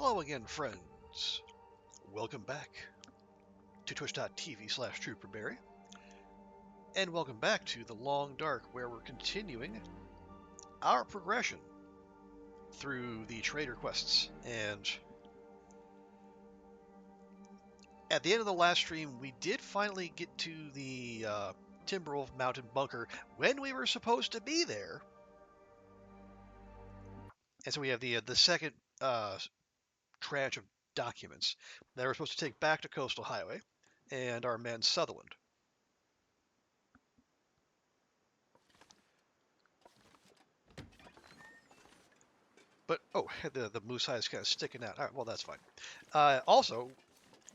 Hello again, friends. Welcome back to twitch.tv/trooperberry. And welcome back to The Long Dark, where we're continuing our progression through the trader quests. And at the end of the last stream, we did finally get to the Timberwolf Mountain bunker when we were supposed to be there. And so we have the second tranche of documents that we're supposed to take back to Coastal Highway and our man Sutherland. But, oh, the moose eye is kind of sticking out. All right, well, that's fine. Also,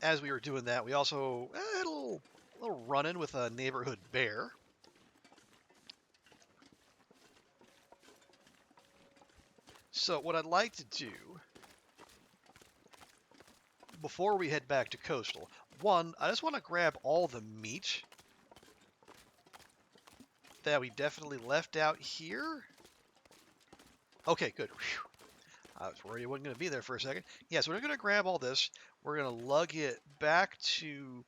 as we were doing that, we also had a little run-in with a neighborhood bear. So what I'd like to do, before we head back to Coastal, one, I just want to grab all the meat that we definitely left out here. Okay, good. Whew. I was worried it wasn't going to be there for a second. Yeah, so we're going to grab all this. We're going to lug it back to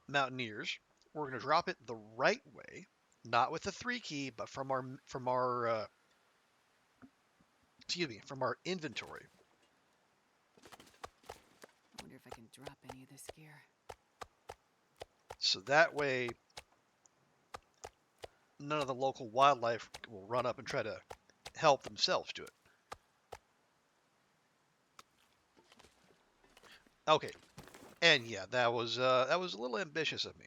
Mountaineers. We're going to drop it the right way, not with the 3 key, but from our inventory. I wonder if I can drop any of this gear. So that way, none of the local wildlife will run up and try to help themselves to it. Okay, and yeah, that was a little ambitious of me.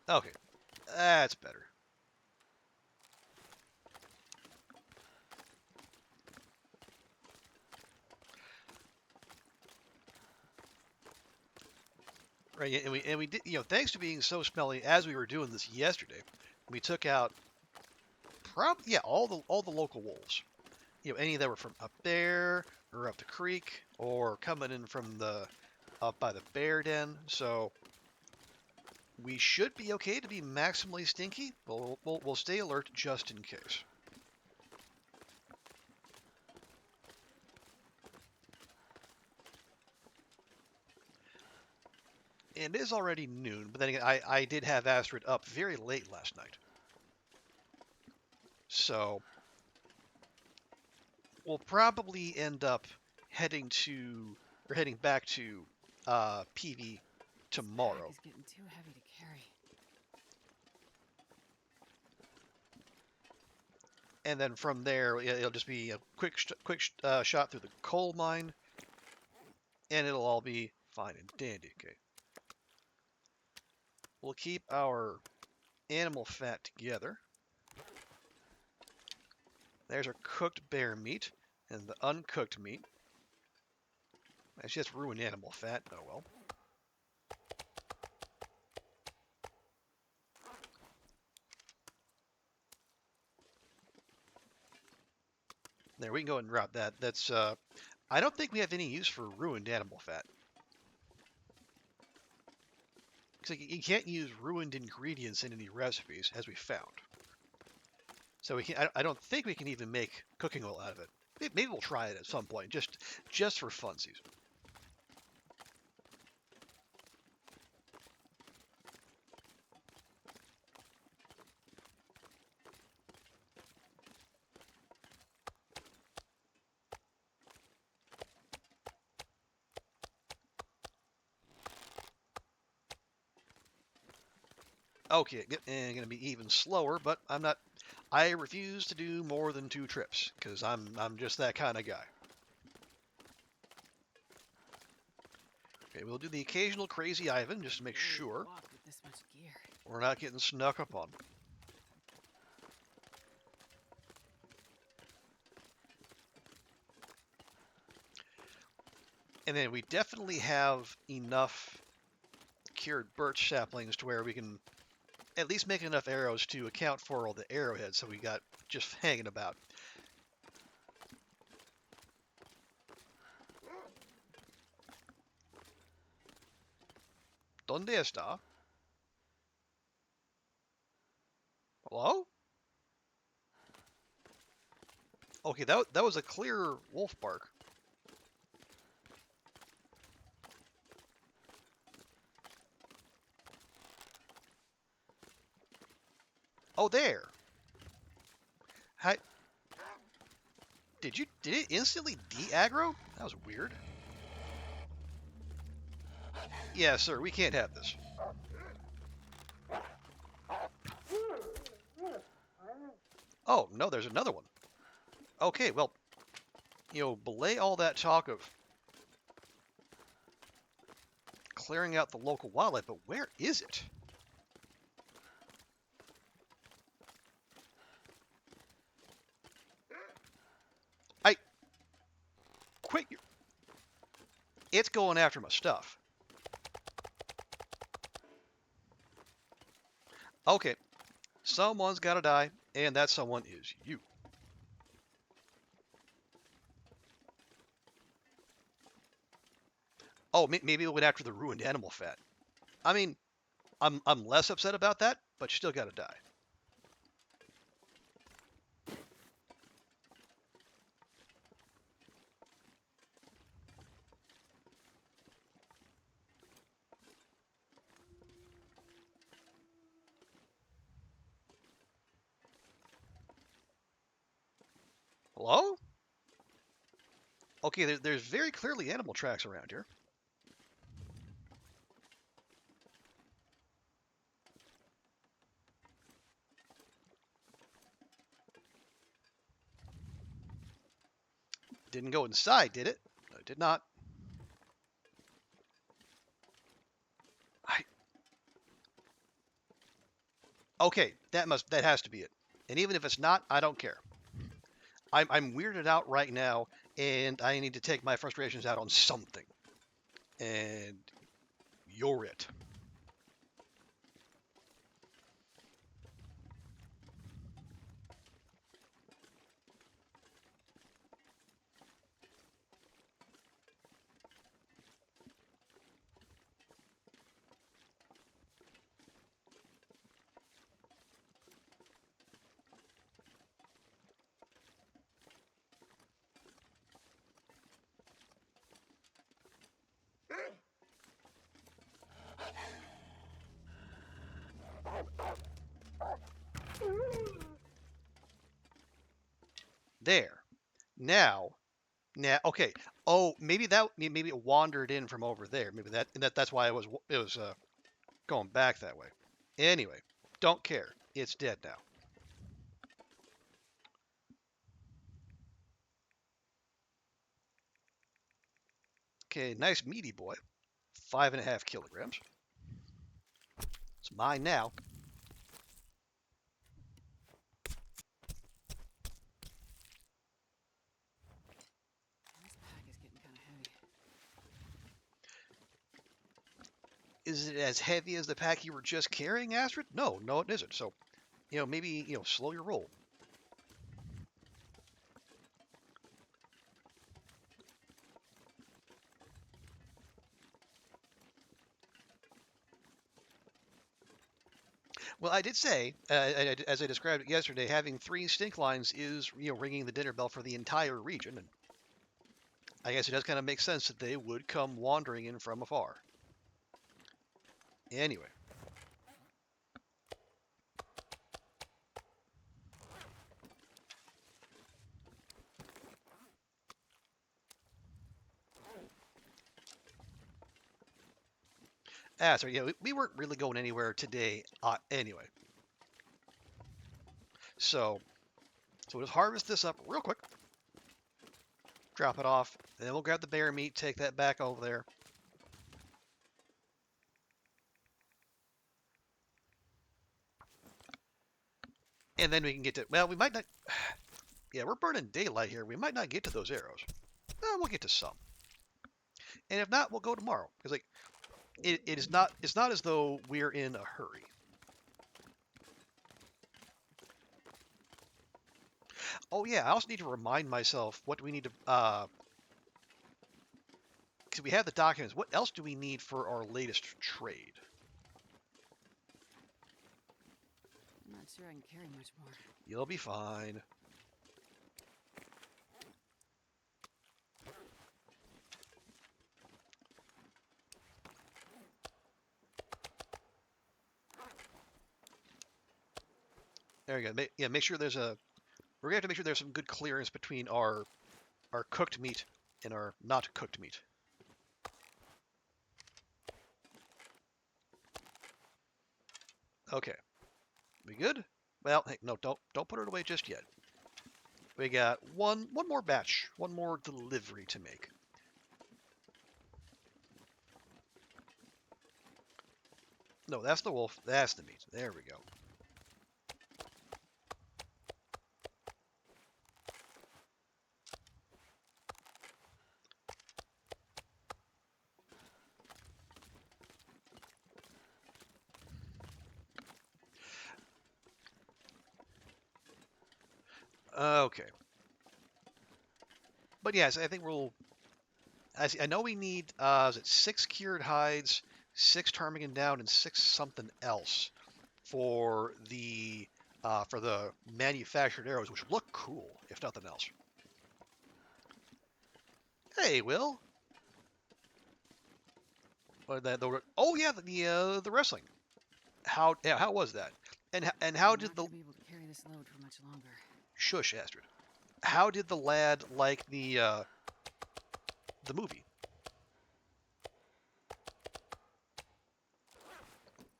Okay, that's better. Right, and we did, thanks to being so smelly as we were doing this yesterday, we took out all the local wolves. Any that were from up there or up the creek or coming in from the up by the bear den. So we should be okay to be maximally stinky, but we'll stay alert just in case. And it is already noon, but then again, I did have Astrid up very late last night. So we'll probably end up heading back to PV tomorrow. This bag is getting too heavy to carry. And then from there, it'll just be a quick shot through the coal mine, and it'll all be fine and dandy. Okay. We'll keep our animal fat together. There's our cooked bear meat and the uncooked meat. That's just ruined animal fat. Oh well. There, we can go and drop that. That's I don't think we have any use for ruined animal fat. Because you can't use ruined ingredients in any recipes, as we found. So I don't think we can even make cooking oil out of it. Maybe we'll try it at some point, just for funsies. Okay, and gonna be even slower, but I refuse to do more than 2 trips because I'm just that kind of guy. Okay, we'll do the occasional crazy Ivan just to make sure With this much gear. we're not getting snuck up on. And then we definitely have enough cured birch saplings to where we can at least make enough arrows to account for all the arrowheads that we got just hanging about. ¿Dónde está? Hello? Okay, that was a clear wolf bark. Oh, there. Hi. Did it instantly de-aggro? That was weird. Yeah, sir, we can't have this. Oh, no, there's another one. Okay, well, belay all that talk of clearing out the local wildlife, but where is it? Quit. It's going after my stuff. Okay, someone's got to die, and that someone is you. Oh, maybe it went after the ruined animal fat. I mean, I'm less upset about that, but you still got to die. Hello? Okay, there's very clearly animal tracks around here. Didn't go inside, did it? No, it did not. Okay, that has to be it. And even if it's not, I don't care. I'm weirded out right now, and I need to take my frustrations out on something. And you're it. There. Now, okay. Oh, maybe it wandered in from over there. Maybe that's why it was going back that way. Anyway, don't care. It's dead now. Okay, nice meaty boy. 5.5 kilograms. It's mine now. This pack is getting kind of heavy. Is it as heavy as the pack you were just carrying, Astrid? No, it isn't. So, maybe, slow your roll. Well, I did say, as I described it yesterday, having 3 stink lines is, ringing the dinner bell for the entire region, and I guess it does kind of make sense that they would come wandering in from afar. Anyway. So yeah, we weren't really going anywhere today anyway. So we'll just harvest this up real quick. Drop it off. And then we'll grab the bear meat, take that back over there. And then we can get to, well, we might not, yeah, we're burning daylight here. We might not get to those arrows. We'll get to some. And if not, we'll go tomorrow. Because, like, it's not as though we're in a hurry. Oh, yeah, I also need to remind myself what do we need to, because we have the documents. What else do we need for our latest trade? sure I can carry much more. You'll be fine. There you go. Yeah, make sure there's a. We're gonna have to make sure there's some good clearance between our cooked meat and our not cooked meat. Okay, we good? Well, hey, no, don't put it away just yet. We got one more batch, one more delivery to make. No, that's the wolf. That's the meat. There we go. Okay. But yes, I think we'll. I know we need. Is it 6 cured hides, 6 ptarmigan down, and 6 something else for the manufactured arrows, which look cool, if nothing else. Hey, Will. Oh yeah, the wrestling. How was that? And how I'm did not the gonna be able to carry this load for much longer. shush, Astrid? How did the lad like the movie?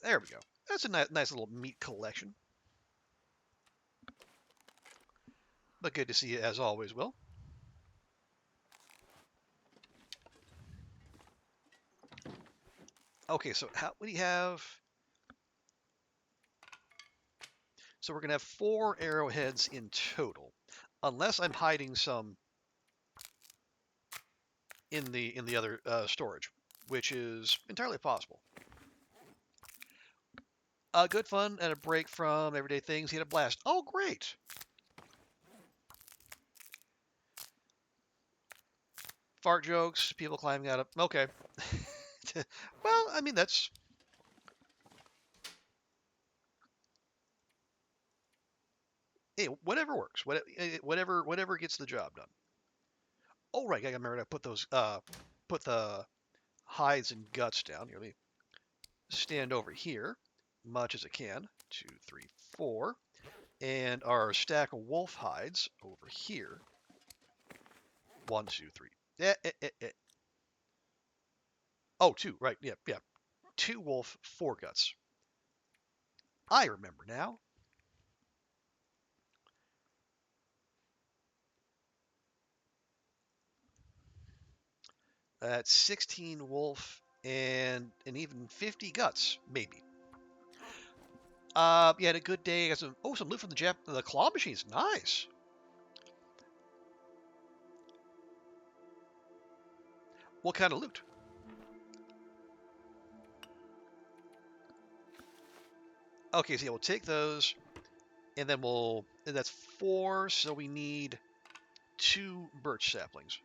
There we go. That's a nice little meat collection. But good to see you as always, Will. Okay, so what do you have? So we're gonna have 4 arrowheads in total, unless I'm hiding some in the other storage, which is entirely possible. Good fun and a break from everyday things. He had a blast. Oh, great! Fart jokes, people climbing out of. Okay. Well, I mean that's. Hey, whatever works. Whatever gets the job done. Oh right, I remember to put those put the hides and guts down. Here, let me stand over here, much as I can. 2, 3, 4, and our stack of wolf hides over here. 1, 2, 3. Oh, 2. Right. Yeah. 2 wolf, 4 guts. I remember now. That's 16 wolf and even 50 guts, maybe. You had a good day. Got some loot from the claw machines. Nice. What kind of loot? Okay, so yeah, we'll take those, and then and that's 4, so we need 2 birch saplings.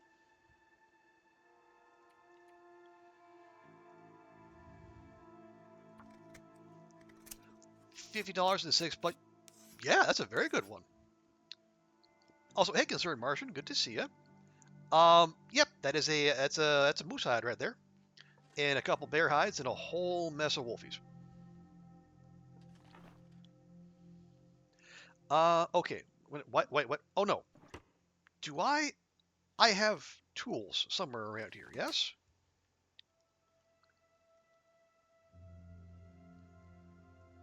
$50 and 6, but yeah, that's a very good one. Also, hey, concerned Martian, good to see you. Yep, that's a moose hide right there, and a couple bear hides, and a whole mess of wolfies. Okay. What? Oh no. Do I have tools somewhere around here? Yes.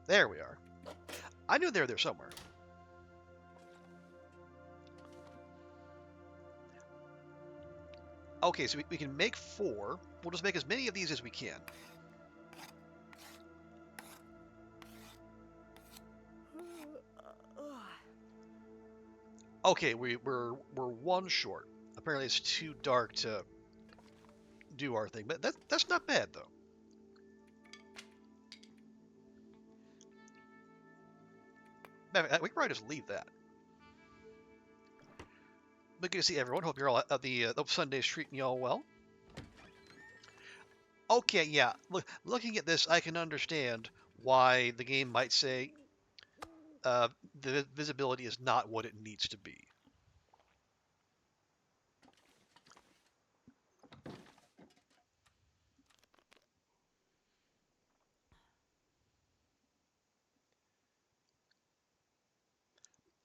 There we are. I knew they were there somewhere. Okay, so we can make 4. We'll just make as many of these as we can. Okay, we're 1 short. Apparently, it's too dark to do our thing, but that's not bad though. We can probably just leave that. But good to see everyone. Hope you're all the Sunday's treating you all well. Okay, yeah. Looking at this, I can understand why the game might say, the visibility is not what it needs to be.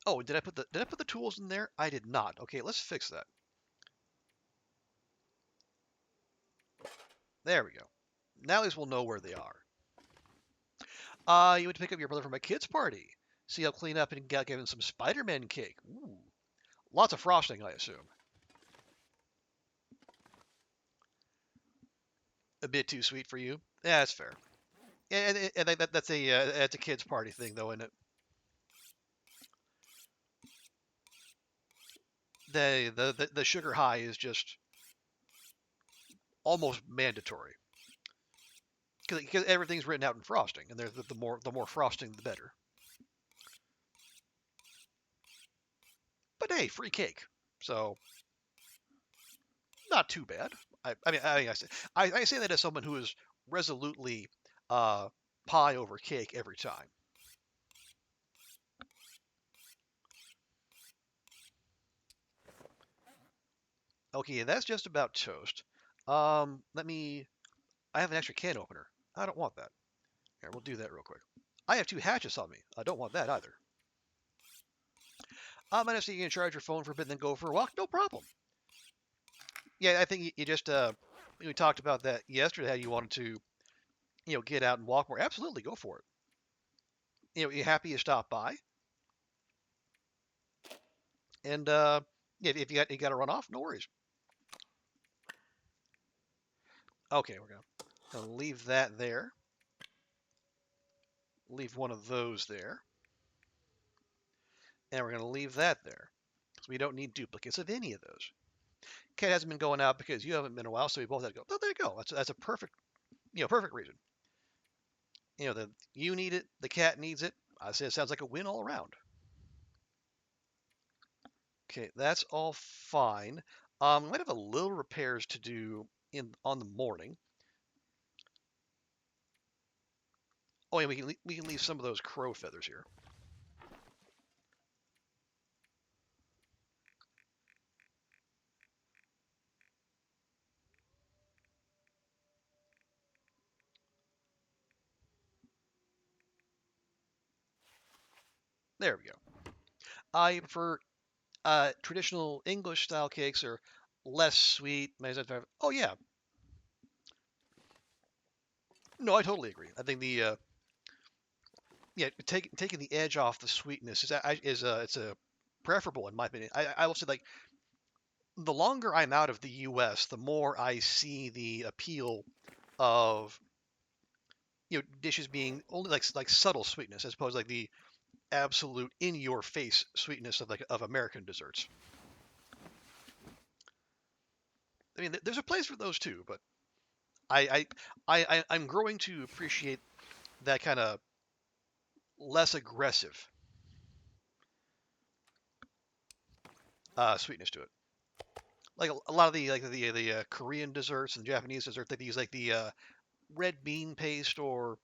Oh, did I put the tools in there? I did not. Okay, let's fix that. There we go. Now at least we'll know where they are. You went to pick up your brother from a kid's party. So you'll clean up and give him some Spider-Man cake. Ooh, lots of frosting, I assume. A bit too sweet for you? Yeah, that's fair. And that's a kid's party thing, though, isn't it? The sugar high is just almost mandatory because everything's written out in frosting, and the more frosting, the better. But hey, free cake, so not too bad. I say that as someone who is resolutely uh, pie over cake every time. Okay, that's just about toast. Let me. I have an extra can opener. I don't want that. Here, we'll do that real quick. I have 2 hatchets on me. I don't want that either. I'm gonna see you can charge your phone for a bit and then go for a walk. No problem. Yeah, I think you just we talked about that yesterday. How you wanted to get out and walk more. Absolutely, go for it. You happy you stopped by, and yeah, if you got to run off, no worries. Okay, we're gonna leave that there. Leave one of those there, and we're gonna leave that there because we don't need duplicates of any of those. Cat hasn't been going out because you haven't been in a while, so we both had to go. Oh, there you go. That's a perfect perfect reason. You need it, the cat needs it. I say it sounds like a win all around. Okay, that's all fine. We might have a little repairs to do on the morning. Oh, yeah, we can leave some of those crow feathers here. There we go. I prefer traditional English style cakes are less sweet. Oh yeah, no, I totally agree. I think the yeah, taking the edge off the sweetness is it's a preferable in my opinion. I will say like the longer I'm out of the U.S., the more I see the appeal of dishes being only like subtle sweetness as opposed to like the absolute in your face sweetness of American desserts. I mean, there's a place for those too, but I I'm growing to appreciate that kind of less aggressive sweetness to it. Like a lot of the Korean desserts and Japanese desserts, they use like the red bean paste or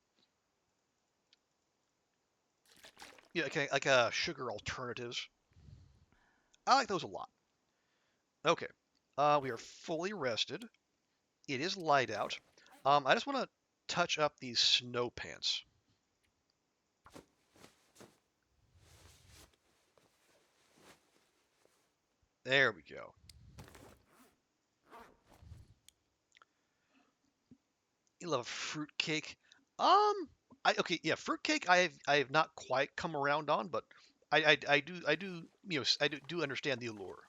like sugar alternatives. I like those a lot. Okay, we are fully rested. It is light out. I just want to touch up these snow pants. There we go. You love fruitcake. Okay, yeah, fruitcake. I have not quite come around on, but I do understand the allure.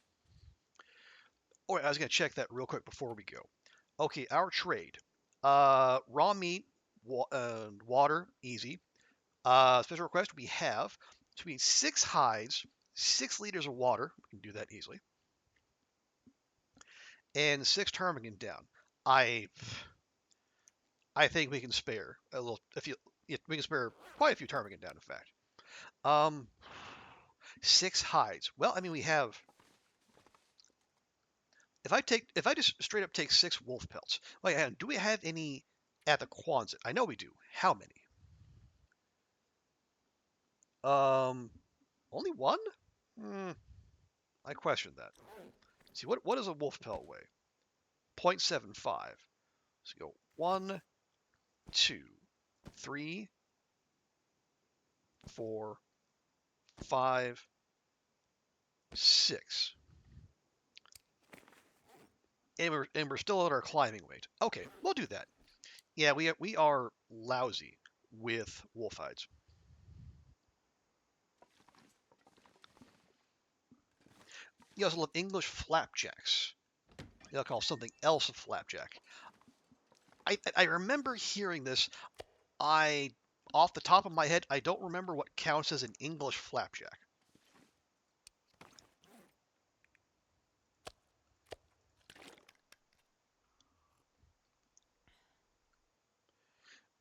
Oh, I was gonna check that real quick before we go. Okay, our trade. Raw meat, water, easy. Special request. We have between 6 hides, 6 liters of water. We can do that easily, and 6 ptarmigan down. I I think we can spare a few. Yeah, we can spare quite a few ptarmigan down. In fact, um, 6 hides. Well, I mean, we have. If I just straight up take 6 wolf pelts. Wait, hang on, do we have any at the Quonset? I know we do. How many? Only one? Hmm, I question that. See, what does a wolf pelt weigh? 0.75. So you go 1, 2, 3, 4, 5, 6. And we're still at our climbing weight. Okay, we'll do that. Yeah, we are lousy with wolf hides. You also love English flapjacks. They'll call something else a flapjack. I remember hearing this. I Off the top of my head, I don't remember what counts as an English flapjack.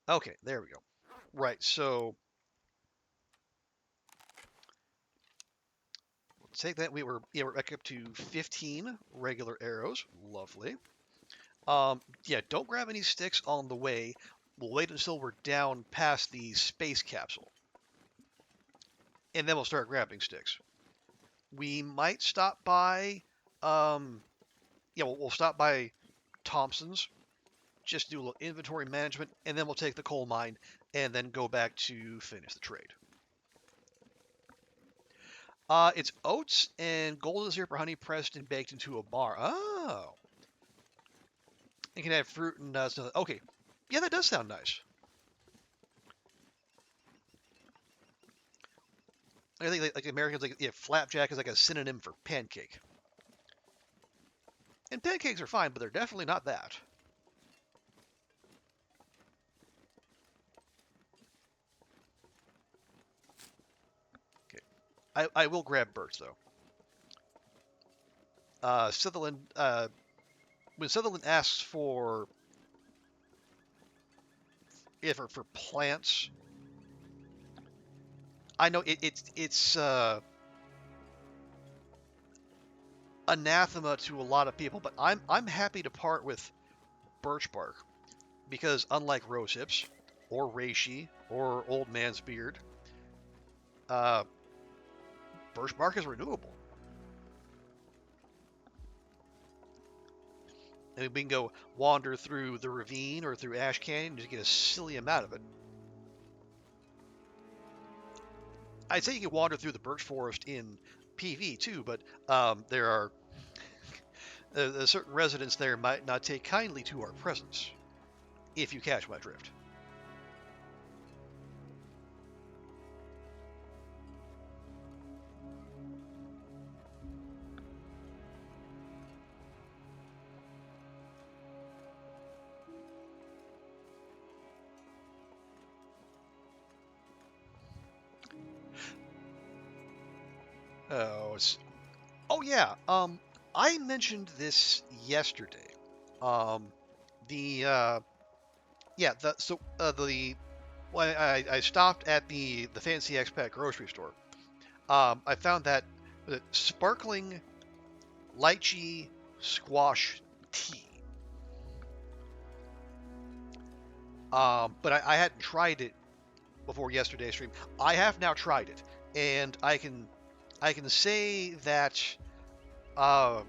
Okay, there we go. Right, so let's take that. We're back up to 15 regular arrows. Lovely. Yeah, don't grab any sticks on the way. We'll wait until we're down past the space capsule, and then we'll start grabbing sticks. We might stop by, um, yeah, we'll stop by Thompson's, just do a little inventory management, and then we'll take the coal mine, and then go back to finish the trade. It's oats and golden syrup or honey pressed and baked into a bar. Oh, you can add fruit and nuts. Okay, yeah, that does sound nice. I think like Americans like yeah, flapjack is like a synonym for pancake. And pancakes are fine, but they're definitely not that. Okay, I will grab birch though. Sutherland. When Sutherland asks for for plants, I know it's anathema to a lot of people, but I'm happy to part with birch bark because unlike rose hips or reishi or old man's beard, uh, birch bark is renewable, and we can go wander through the ravine or through Ash Canyon and just get a silly amount of it. I'd say you can wander through the birch forest in PV too, but there are certain residents there might not take kindly to our presence, if you catch my drift. Oh, oh yeah. I mentioned this yesterday. Um, the yeah, the when I stopped at the Fancy Expat grocery store. I found that sparkling lychee squash tea. But I hadn't tried it before yesterday's stream. I have now tried it, and I can say that uh,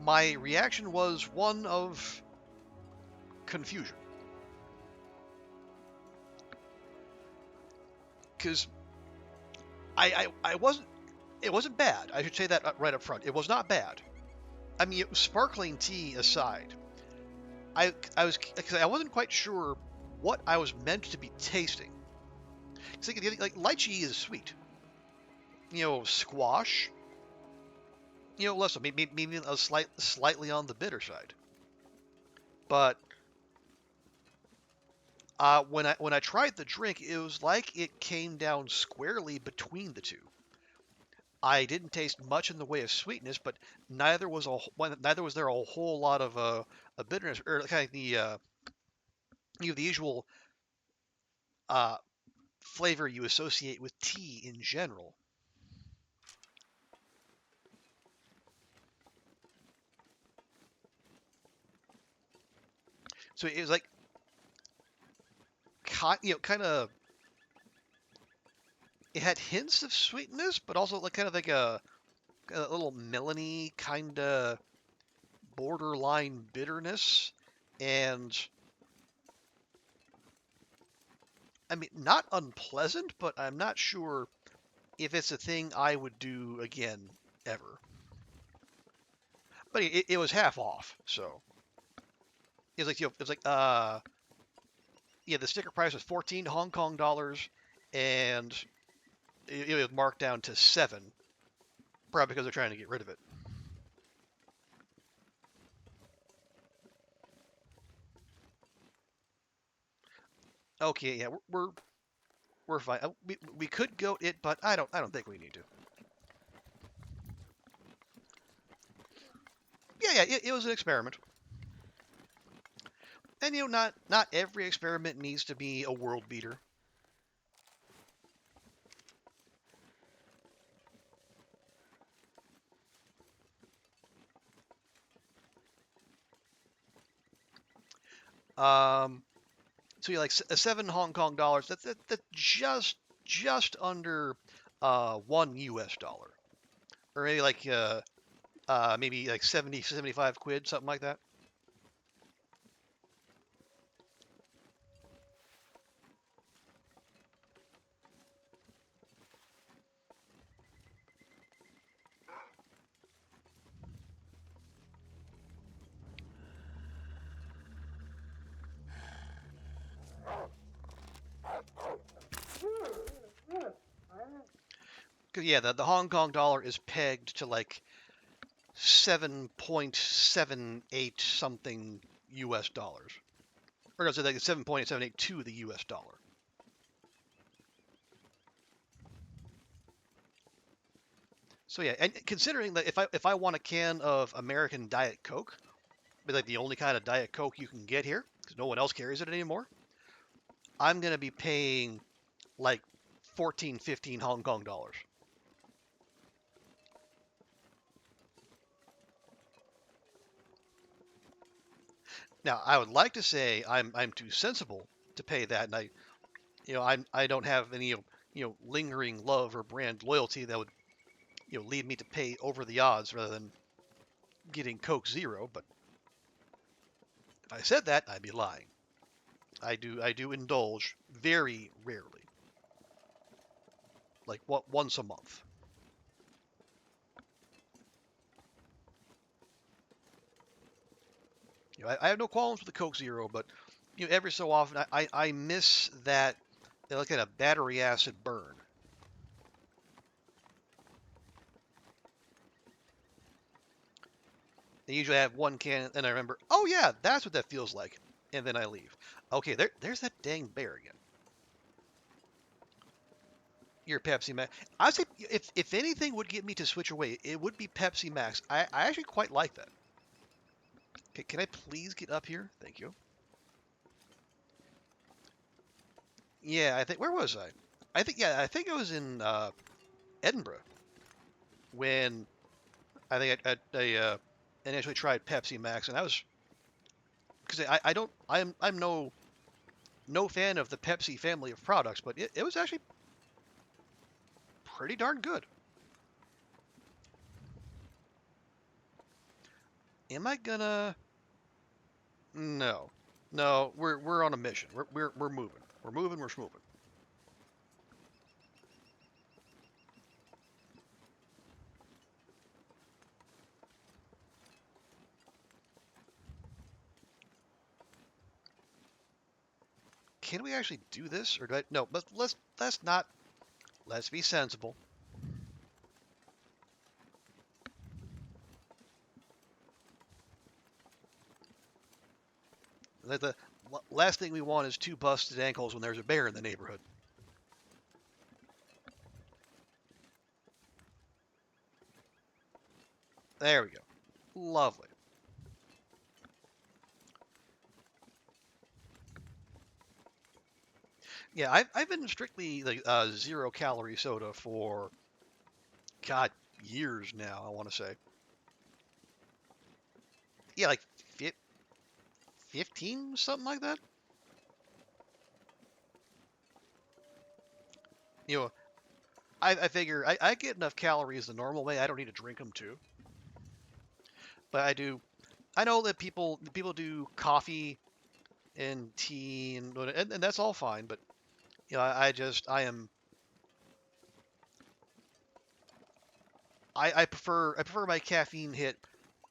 my reaction was one of confusion, because I wasn't. It wasn't bad. I should say that right up front. It was not bad. I mean, sparkling tea aside, I was because I wasn't quite sure what I was meant to be tasting. Like lychee is sweet, squash, less so, maybe a slightly on the bitter side. But when I tried the drink, it was like it came down squarely between the two. I didn't taste much in the way of sweetness, but neither was there a whole lot of a bitterness or kind of the usual uh, flavor you associate with tea in general. So it was like kind of it had hints of sweetness, but also like kind of like a little melony kind of borderline bitterness, and I mean not unpleasant, but I'm not sure if it's a thing I would do again ever. But it was half off, so it was like it was like yeah, the sticker price was 14 Hong Kong dollars, and it was marked down to 7, probably because they're trying to get rid of it. Okay, yeah, we're fine. We could go it, but I don't think we need to. Yeah, it was an experiment, and not every experiment needs to be a world beater. Um, so yeah, like 7 Hong Kong dollars. That's just under 1 US dollar, or maybe like maybe like 75 quid, something like that. Cause yeah, the Hong Kong dollar is pegged to like 7.78 something US dollars, or no, so like 7.78 to the US dollar. So yeah, and considering that if I want a can of American Diet Coke, but like the only kind of Diet Coke you can get here, because no one else carries it anymore, I'm gonna be paying like 14, 15 Hong Kong dollars. Now, I would like to say I'm too sensible to pay that, and I don't have any lingering love or brand loyalty that would lead me to pay over the odds rather than getting Coke Zero. But if I said that, I'd be lying. I do indulge very rarely, like once a month. I have no qualms with the Coke Zero, but every so often I miss that like kind of battery acid burn. I usually have one can, and I remember, oh yeah, that's what that feels like, and then I leave. Okay, there's that dang bear again. Your Pepsi Max. I say if anything would get me to switch away, it would be Pepsi Max. I actually quite like that. Okay, can I please get up here? Thank you. Yeah, I think where was I? I think I was in Edinburgh when I think I initially tried Pepsi Max, and I was because I don't I'm no fan of the Pepsi family of products, but it was actually pretty darn good. Am I gonna? No, no. We're on a mission. We're moving. We're moving. We're moving. Can we actually do this, or do I? No. Let's not. Let's be sensible. The last thing we want is 2 busted ankles when there's a bear in the neighborhood. There we go. Lovely. Yeah, I've been strictly like 0 calorie soda for God years now. I want to say. Yeah, like 15, something like that. You know, I figure I get enough calories the normal way. I don't need to drink them too. But I do. I know that people do coffee and tea and that's all fine. But I prefer my caffeine hit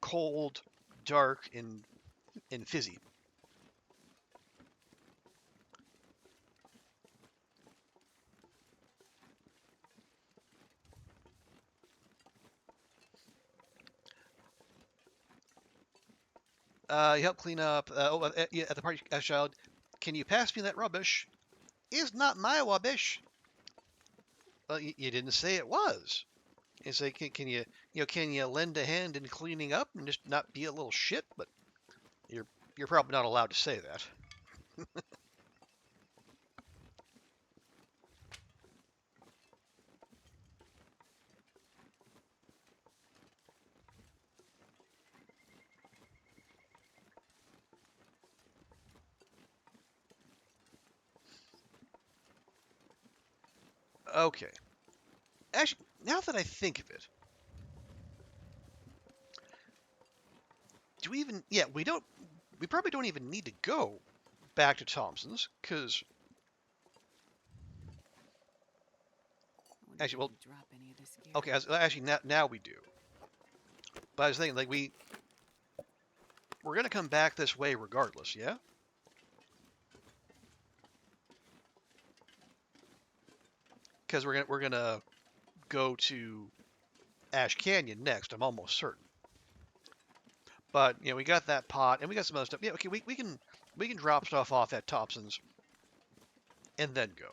cold, dark, and fizzy. You help clean up. Yeah, at the party, child. Can you pass me that rubbish? It's not my rubbish. Well, you didn't say it was. You say, can can you lend a hand in cleaning up and just not be a little shit? But you're you're probably not allowed to say that. Okay. Actually, now that I think of it, do we even? Yeah, we don't. We probably don't even need to go back to Thompson's because actually, well, Drop any of this gear. okay. Actually, now we do. But I was thinking, like we're gonna come back this way regardless, yeah? Because we're gonna go to Ash Canyon next. I'm almost certain. But we got that pot and we got some other stuff. Yeah, okay, we can drop stuff off at Thompson's and then go.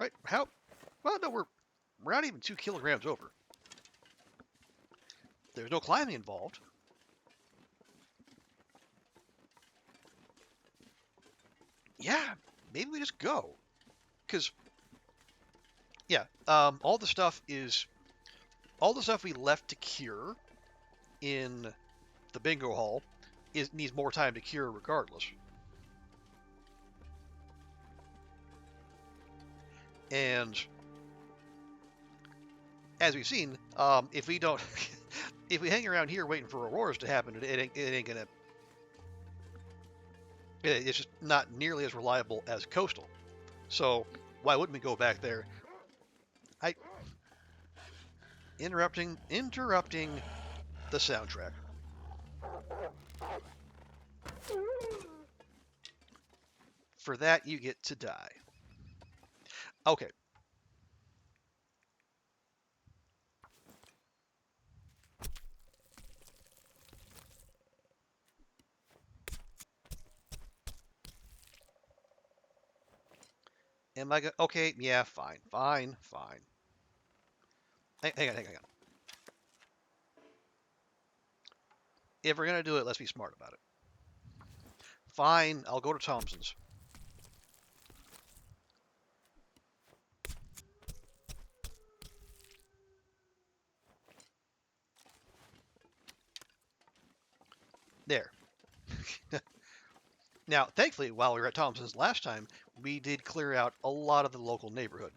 Right? How? Well, no, we're not even 2 kilograms over. There's no climbing involved. Yeah, maybe we just go. Because yeah, all the stuff we left to cure in the bingo hall needs more time to cure regardless. And as we've seen, if we don't, if we hang around here waiting for auroras to happen, it ain't gonna. It's just not nearly as reliable as coastal. So why wouldn't we go back there? I interrupting the soundtrack. For that, you get to die. Okay. Am I go? Okay. Yeah. Fine. Fine. Fine. Hang on. If we're gonna do it, let's be smart about it. Fine. I'll go to Thompson's. There. Now, thankfully, while we were at Thompson's last time, we did clear out a lot of the local neighborhood,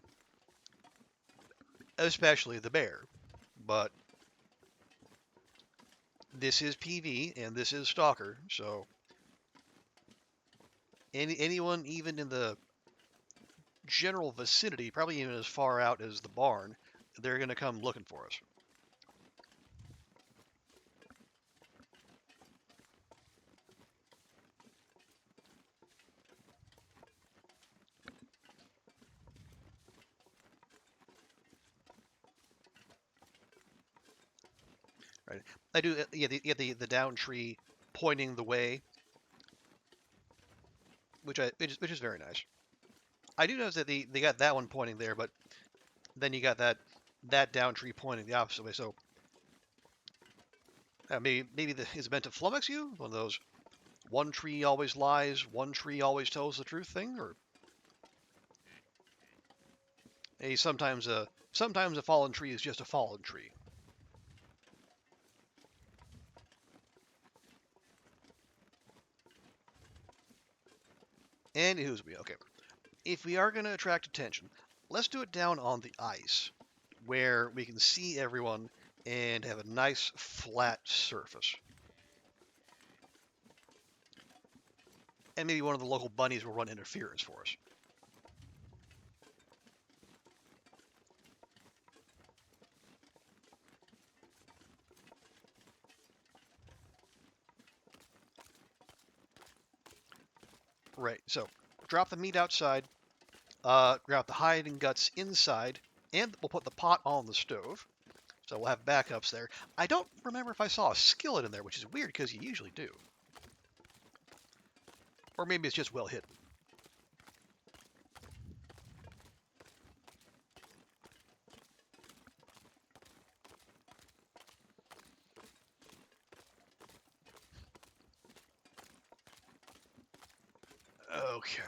especially the bear. But this is PV and this is Stalker, so anyone even in the general vicinity, probably even as far out as the barn, they're going to come looking for us. Right. I do. Yeah, the down tree pointing the way, which is very nice. I do notice that they got that one pointing there, but then you got that down tree pointing the opposite way. So maybe is it meant to flummox you? One of those one tree always lies, one tree always tells the truth thing, or sometimes a fallen tree is just a fallen tree. Anywho's me. Okay. If we are going to attract attention, let's do it down on the ice, where we can see everyone and have a nice flat surface. And maybe one of the local bunnies will run interference for us. Right, so drop the meat outside, grab the hide and guts inside, and we'll put the pot on the stove. So we'll have backups there. I don't remember if I saw a skillet in there, which is weird because you usually do. Or maybe it's just well hidden. Okay.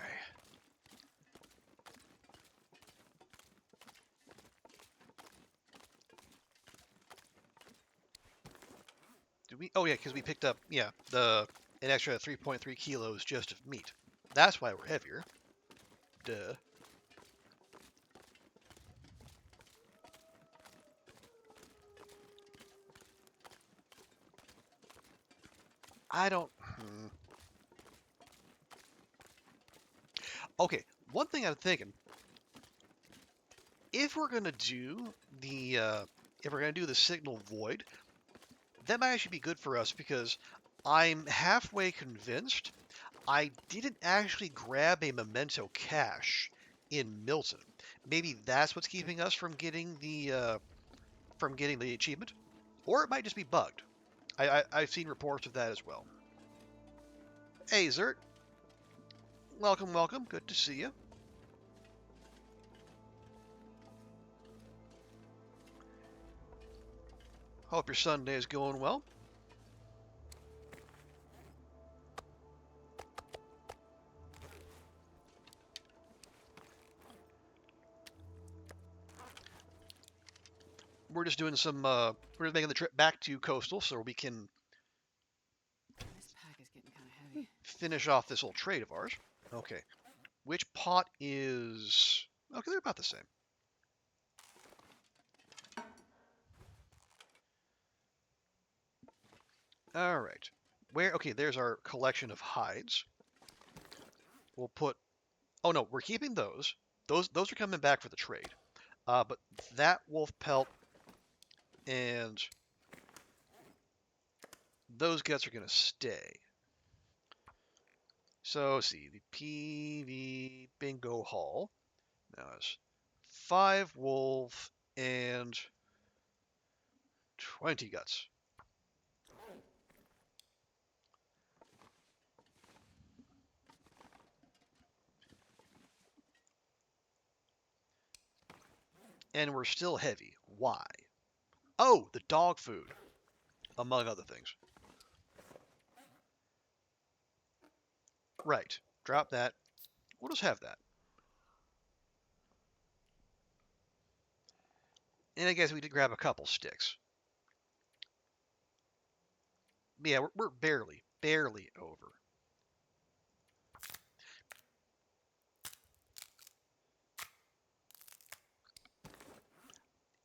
Did we? Oh yeah, because we picked up an extra 3.3 kilos just of meat. That's why we're heavier. Duh. I don't. Okay, one thing I'm thinking, if we're gonna do the signal void, that might actually be good for us because I'm halfway convinced I didn't actually grab a memento cache in Milton. Maybe that's what's keeping us from getting the achievement, or it might just be bugged. I've seen reports of that as well. Hey Zert, welcome, welcome. Good to see you. Hope your Sunday is going well. We're just doing some. We're just making the trip back to coastal so we can This pack is getting kind of heavy. finish off this little trade of ours. Okay, which pot is? Okay, they're about the same. All right. Where? Okay, there's our collection of hides. We'll put. Oh no, we're keeping those. Those are coming back for the trade. But that wolf pelt and those guts are gonna stay. So see the PV bingo hall now is 5 wolf and 20 guts. And we're still heavy. Why? Oh, the dog food, among other things. Right. Drop that. We'll just have that. And I guess we did grab a couple sticks. Yeah, we're barely over.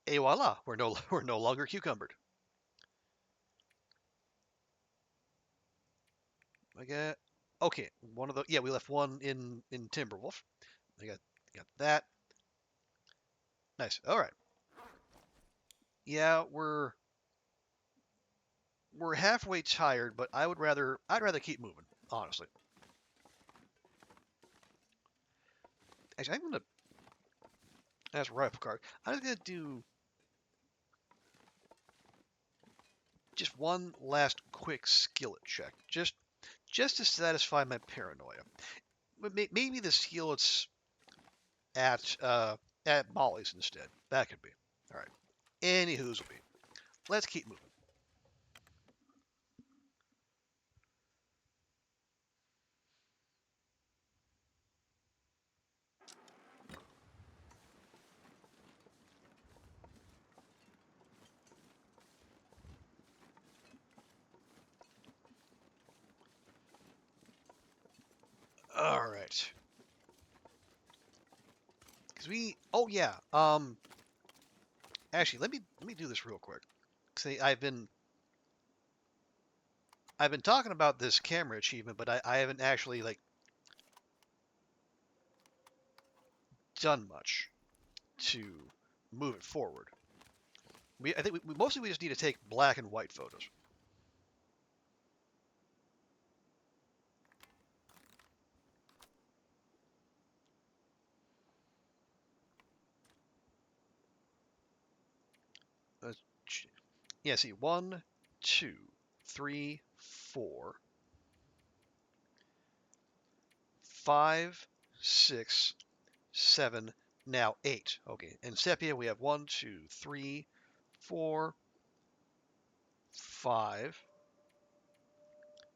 Et voila, we're no longer cucumbered. I got okay. One of the we left one in Timberwolf. I got that. Nice. All right. Yeah, we're halfway tired, but I'd rather keep moving, honestly. Actually, I'm gonna ask rifle card. I'm just gonna do just one last quick skillet check, just to satisfy my paranoia. Maybe the skillets at Molly's instead. That could be. All right. Anywho's will be. Let's keep moving. All right. left. Because we... Oh, yeah. Actually, let me do this real quick. See, I've been talking about this camera achievement, but I haven't actually, like, done much to move it forward. I think mostly we just need to take black and white photos. Yeah, see, 1, 2, 3, 4, 5, 6, 7, now 8. Okay, in sepia we have 1, 2, 3, 4, 5,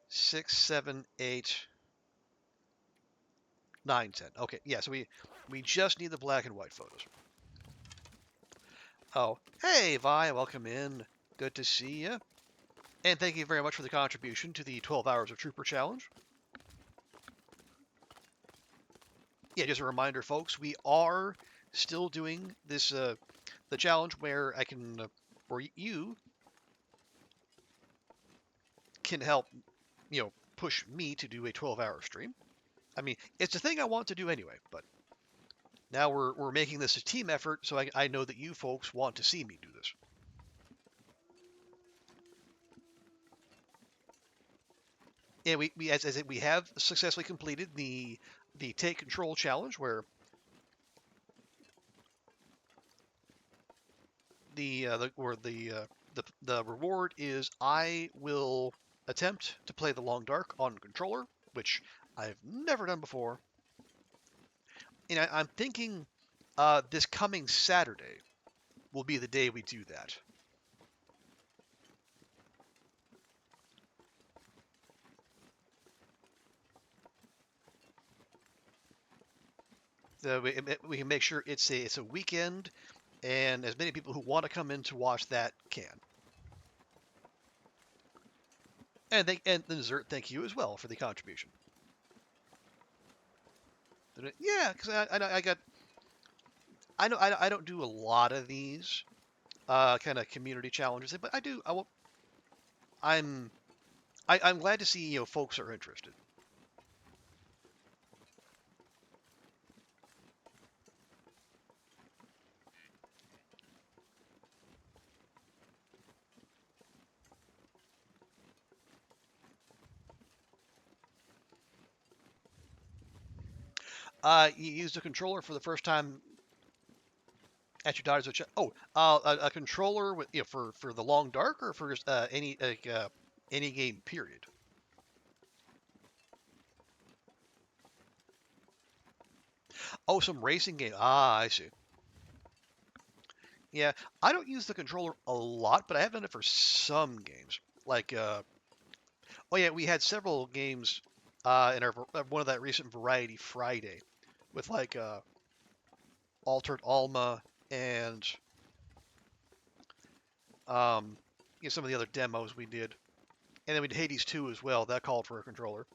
6, 7, 8, 9, 10. Okay, yeah, so we just need the black and white photos. Oh, hey, Vi, welcome in. Good to see you. And thank you very much for the contribution to the 12 Hours of Trooper Challenge. Yeah, just a reminder, folks, we are still doing this, the challenge where where you can help, push me to do a 12-hour stream. I mean, it's a thing I want to do anyway, but now we're making this a team effort, so I know that you folks want to see me do this. And we have successfully completed the take control challenge, where the reward is I will attempt to play the long dark on controller, which I've never done before. And I'm thinking this coming Saturday will be the day we do that. So we can make sure it's a weekend, and as many people who want to come in to watch that can. And the dessert, thank you as well for the contribution. Yeah, because I don't do a lot of these kind of community challenges, but I do. I'm glad to see folks are interested. You used a controller for the first time at your daughter's. A controller with for the long dark, or for just any game period. Oh, some racing game. Ah, I see. Yeah, I don't use the controller a lot, but I have done it for some games. Like, oh yeah, we had several games in our one of that recent Variety Friday with like Altered Alma and some of the other demos we did, and then we did Hades 2 as well. That called for a controller.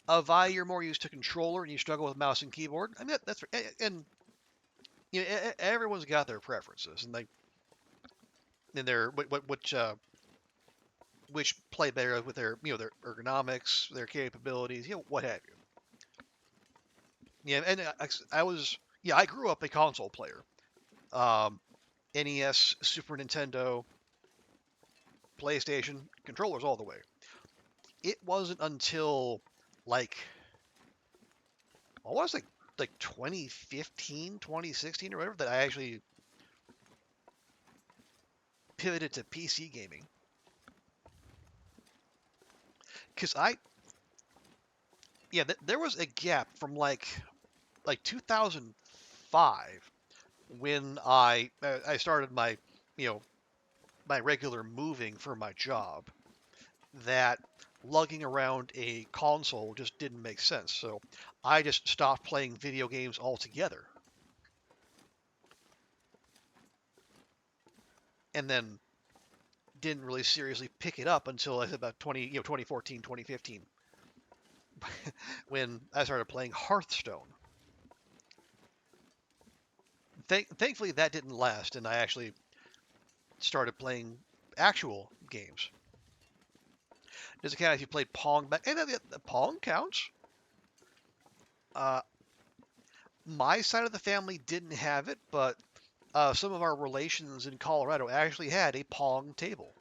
Vi, you're more used to controller and you struggle with mouse and keyboard. I mean, that's and everyone's got their preferences, and their which play better with their their ergonomics, their capabilities, what have you. Yeah, and I grew up a console player. NES, Super Nintendo, PlayStation, controllers all the way. It wasn't until like I want to say like 2015, 2016 or whatever that I actually pivoted to PC gaming. Because there was a gap from like 2005 when I started my my regular moving for my job, that lugging around a console just didn't make sense. So I just stopped playing video games altogether. And then didn't really seriously pick it up until I said about 2014, 2015, when I started playing Hearthstone. Thankfully, that didn't last, and I actually started playing actual games. Does it count if you played Pong back? And the Pong counts. Uh, my side of the family didn't have it, but some of our relations in Colorado actually had a Pong table.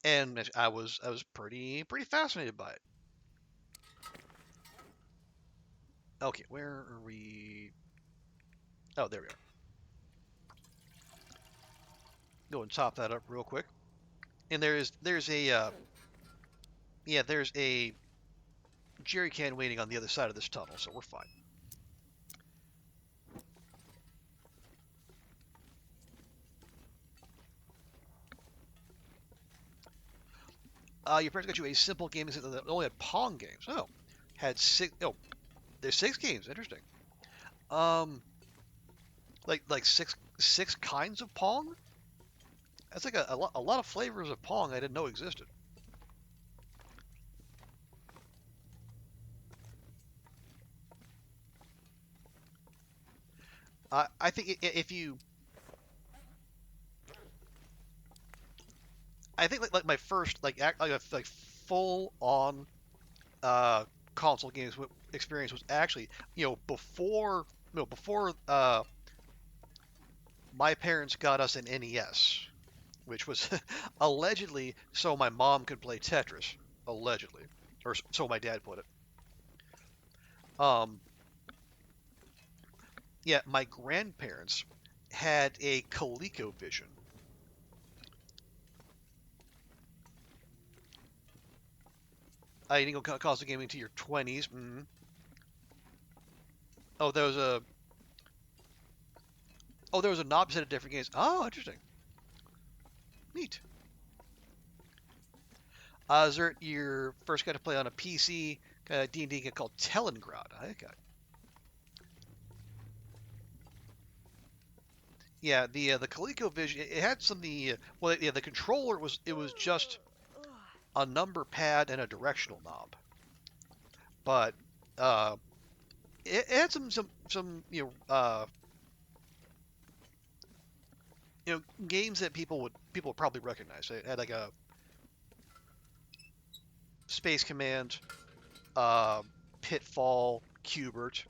And I was pretty fascinated by it. Okay, where are we? Oh, there we are. Go and top that up real quick. And there's a jerry can waiting on the other side of this tunnel, so we're fine. Your parents got you a simple game that only had Pong games. Oh, had six. Oh, there's 6 games. Interesting. Like six kinds of Pong. That's like a lot of flavors of Pong I didn't know existed. I think if you, I think like my first like full on uh, console games experience was actually before my parents got us an NES, which was allegedly so my mom could play Tetris, allegedly, or so my dad put it. Um, yeah, my grandparents had a ColecoVision. I didn't go console gaming to your 20s. Oh, there was a knob set of different games. Oh, interesting. Neat. Zert, your first got to play on a PC D&D game called Tellengrad. I got. Yeah, the ColecoVision it had some the controller was just a number pad and a directional knob, but uh, it had some games that people would probably recognize. It had like a Space Command, uh, Pitfall, Cubert,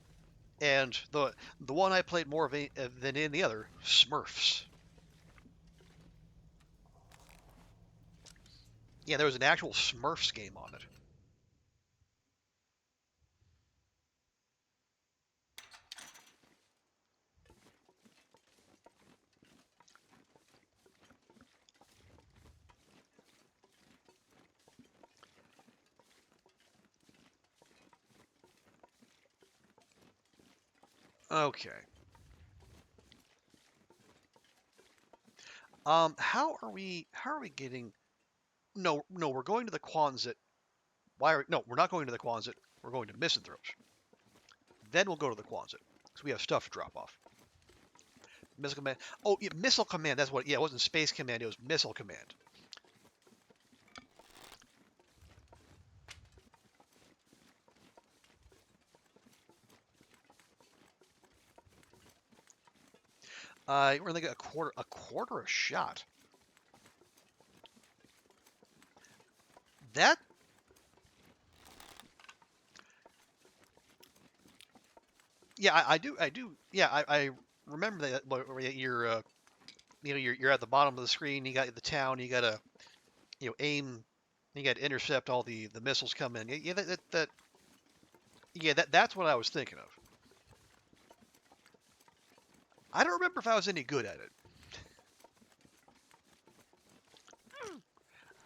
and the one I played more of than any other, Smurfs. Yeah, there was an actual Smurfs game on it. Okay. How are we getting? No, we're going to the Quonset. No, we're not going to the Quonset. We're going to Misanthropes. Then we'll go to the Quonset because we have stuff to drop off. Missile Command. Oh, yeah, Missile Command. That's what. Yeah, it wasn't Space Command. It was Missile Command. We're gonna get a quarter a shot. That. Yeah, I do. Yeah, I remember that. Where you're at the bottom of the screen. You got the town. You gotta aim. You got to intercept all the missiles coming in. Yeah, that's what I was thinking of. I don't remember if I was any good at it.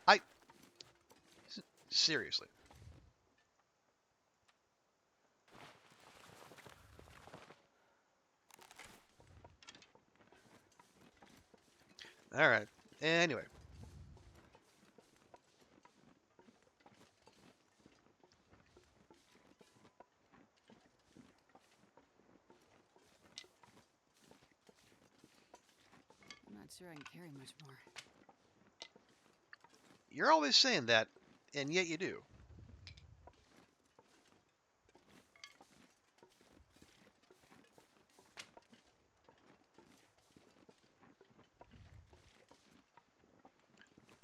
I seriously. All right. Anyway, sure I can carry much more. You're always saying that, and yet you do.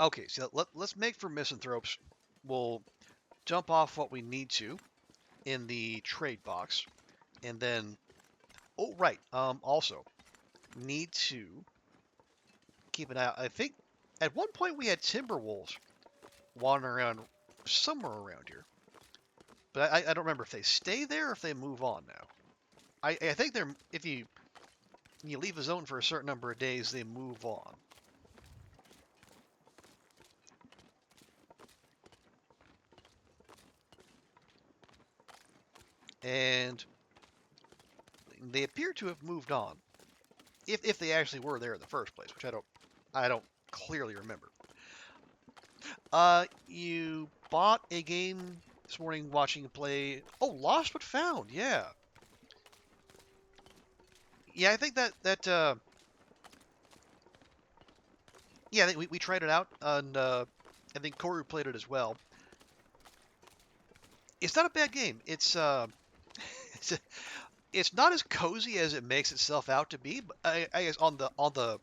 Okay, so let's make for misanthropes. We'll jump off what we need to in the trade box, and then, oh right, also need to keep an eye out. I think at one point we had Timberwolves wandering around somewhere around here, but I don't remember if they stay there or if they move on now. I think they're, if you leave a zone for a certain number of days, they move on. And they appear to have moved on, if they actually were there in the first place, which I don't clearly remember. You bought a game this morning watching play. Oh, Lost but Found, yeah. Yeah, I think yeah, I think we tried it out, and I think Koru played it as well. It's not a bad game. It's it's, it's not as cozy as it makes itself out to be, but I guess on the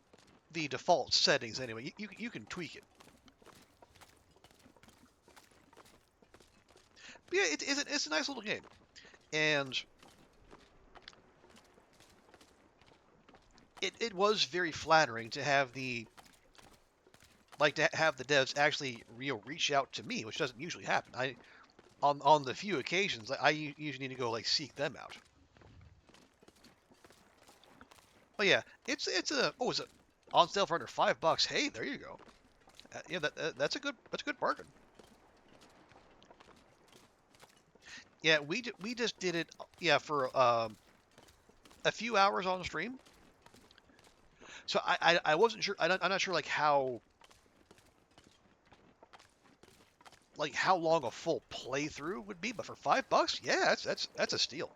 default settings anyway, you can tweak it. But yeah, it's a nice little game, and it was very flattering to have the devs actually reach out to me, which doesn't usually happen. On the few occasions I usually need to go like seek them out. But yeah, it's a, oh, is it on sale for under $5? Hey, there you go. Yeah, that's a good bargain. Yeah, we just did it. Yeah, for a few hours on stream. So I wasn't sure. I'm not sure like how long a full playthrough would be, but for $5, yeah, that's a steal.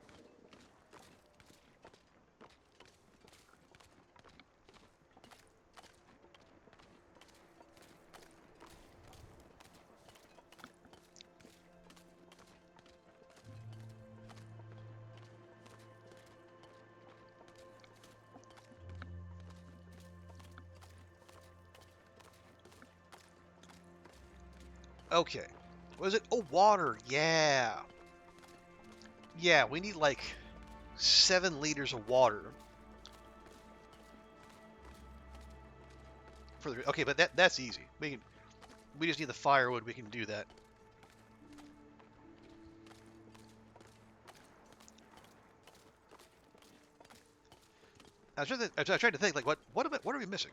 Okay, what is it? Oh, water. Yeah, yeah. We need like 7 liters of water for the. Okay, but that's easy. We just need the firewood. We can do that. I was trying to think like what are we missing?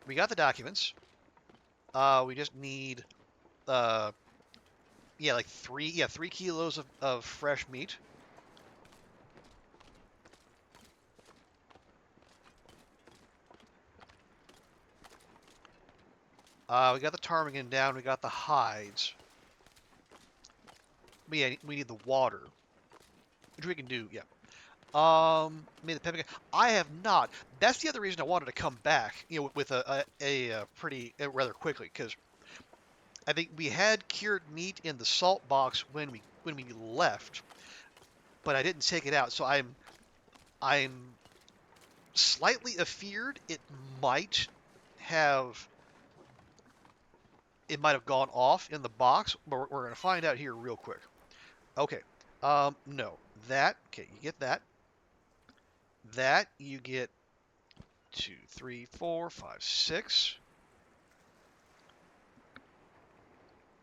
We got the documents. We just need uh yeah, like 3 kilos of fresh meat. We got the ptarmigan down. We got the hides. But yeah, we need the water, which we can do. Yeah. Made the pemmican. I have not. That's the other reason I wanted to come back. You know, with a pretty rather quickly, because I think we had cured meat in the salt box when we left, but I didn't take it out. So I'm slightly afeared might have it might have gone off in the box, but we're going to find out here real quick. Okay. No. That, okay, you get that. That, you get 2, 3, 4, 5, 6.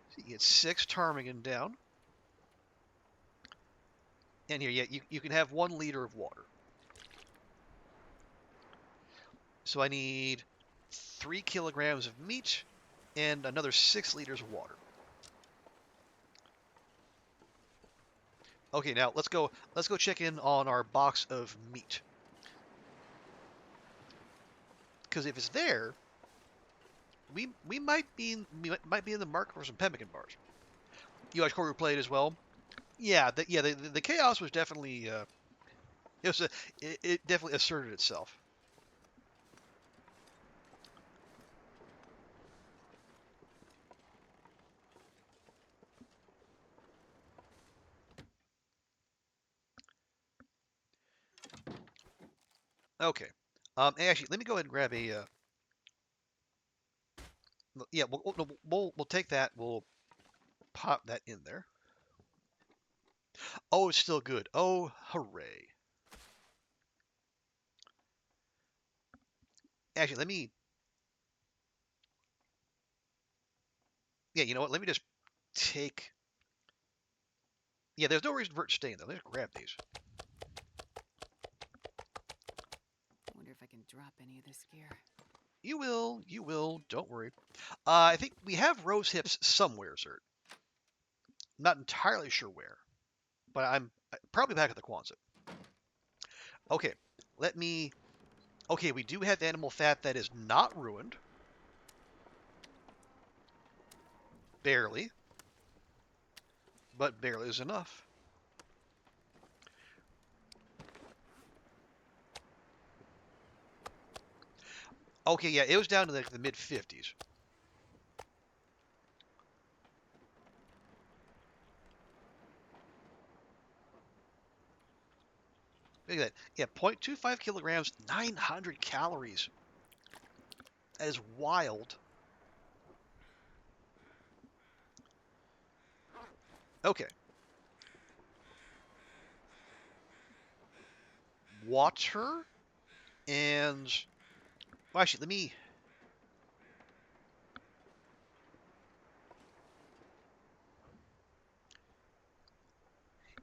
So you get 6 ptarmigan down. And here, yeah, you can have 1 liter of water. So I need 3 kilograms of meat and another 6 liters of water. Okay, now let's go check in on our box of meat. Because if it's there, we might be in the market for some pemmican bars. You guys Koru played as well. Yeah, the chaos was definitely it definitely asserted itself. Okay. Actually, let me go ahead and grab a. Yeah, we'll take that. We'll pop that in there. Oh, it's still good. Oh, hooray! Actually, let me. Yeah, you know what? Let me just take. Yeah, there's no reason for it to stay in there. Let's grab these. I wonder if I can drop any of this gear. You will. You will. Don't worry. I think we have rose hips somewhere, sir. Not entirely sure where, but I'm probably back at the Quonset. Okay, let me. Okay, we do have animal fat that is not ruined. Barely, but barely is enough. Okay, yeah, it was down to the mid 50s. Look at that. Yeah, 0.25 kilograms, 900 calories. That is wild. Okay. Water and. Well, actually, let me.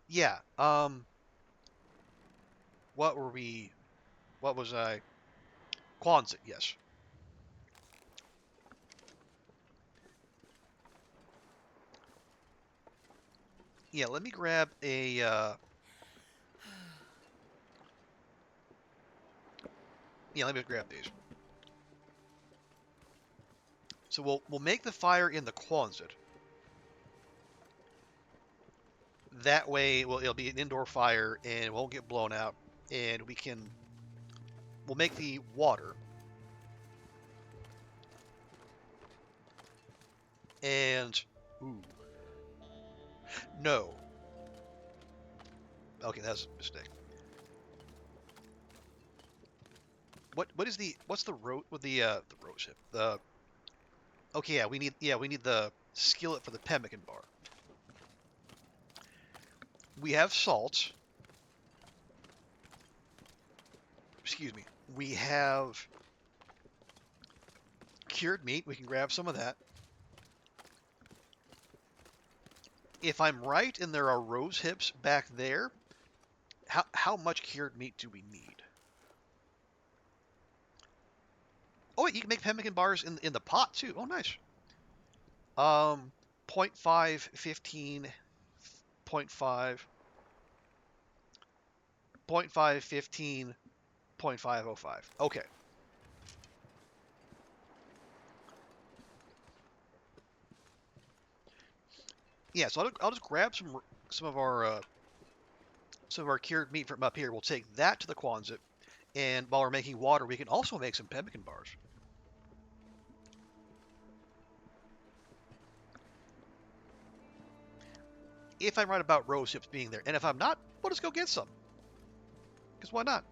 Yeah. What were we? What was I? Quonset, yes. Yeah, let me grab a. Yeah, let me grab these. So we'll make the fire in the Quonset. That way, well, it'll be an indoor fire and it won't get blown out, and we'll make the water and ooh no. Okay, that's a mistake. What is what's the the rose hip? The okay, we need the skillet for the pemmican bar. We have salt. Excuse me. We have cured meat. We can grab some of that. If I'm right and there are rose hips back there, how much cured meat do we need? Oh wait, you can make pemmican bars in the pot too. Oh nice. Um, point 0.5, 15, point 0.5, point 0.5, 15, 0.505. Okay. Yeah, so I'll just grab some of our cured meat from up here. We'll take that to the Quonset, and while we're making water, we can also make some pemmican bars. If I'm right about rose hips being there, and if I'm not, we'll just go get some. Because why not?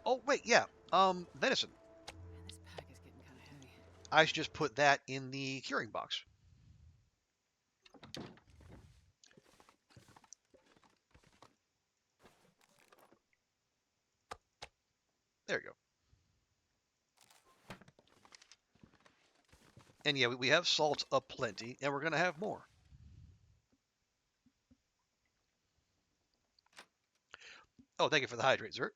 Oh wait, yeah. Venison. Man, this pack is getting kind of heavy. I should just put that in the curing box. There you go. And yeah, we have salt aplenty, and we're gonna have more. Oh, thank you for the hydrate, sir.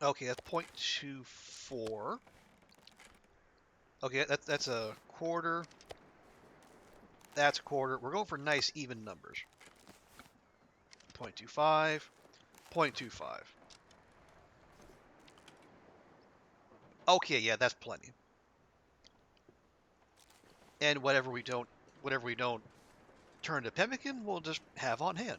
Okay, that's 0.24. Okay, that's a quarter. That's a quarter. We're going for nice even numbers. 0.25, 0.25. Okay, yeah, that's plenty. and whatever we don't turn to pemmican, we'll just have on hand.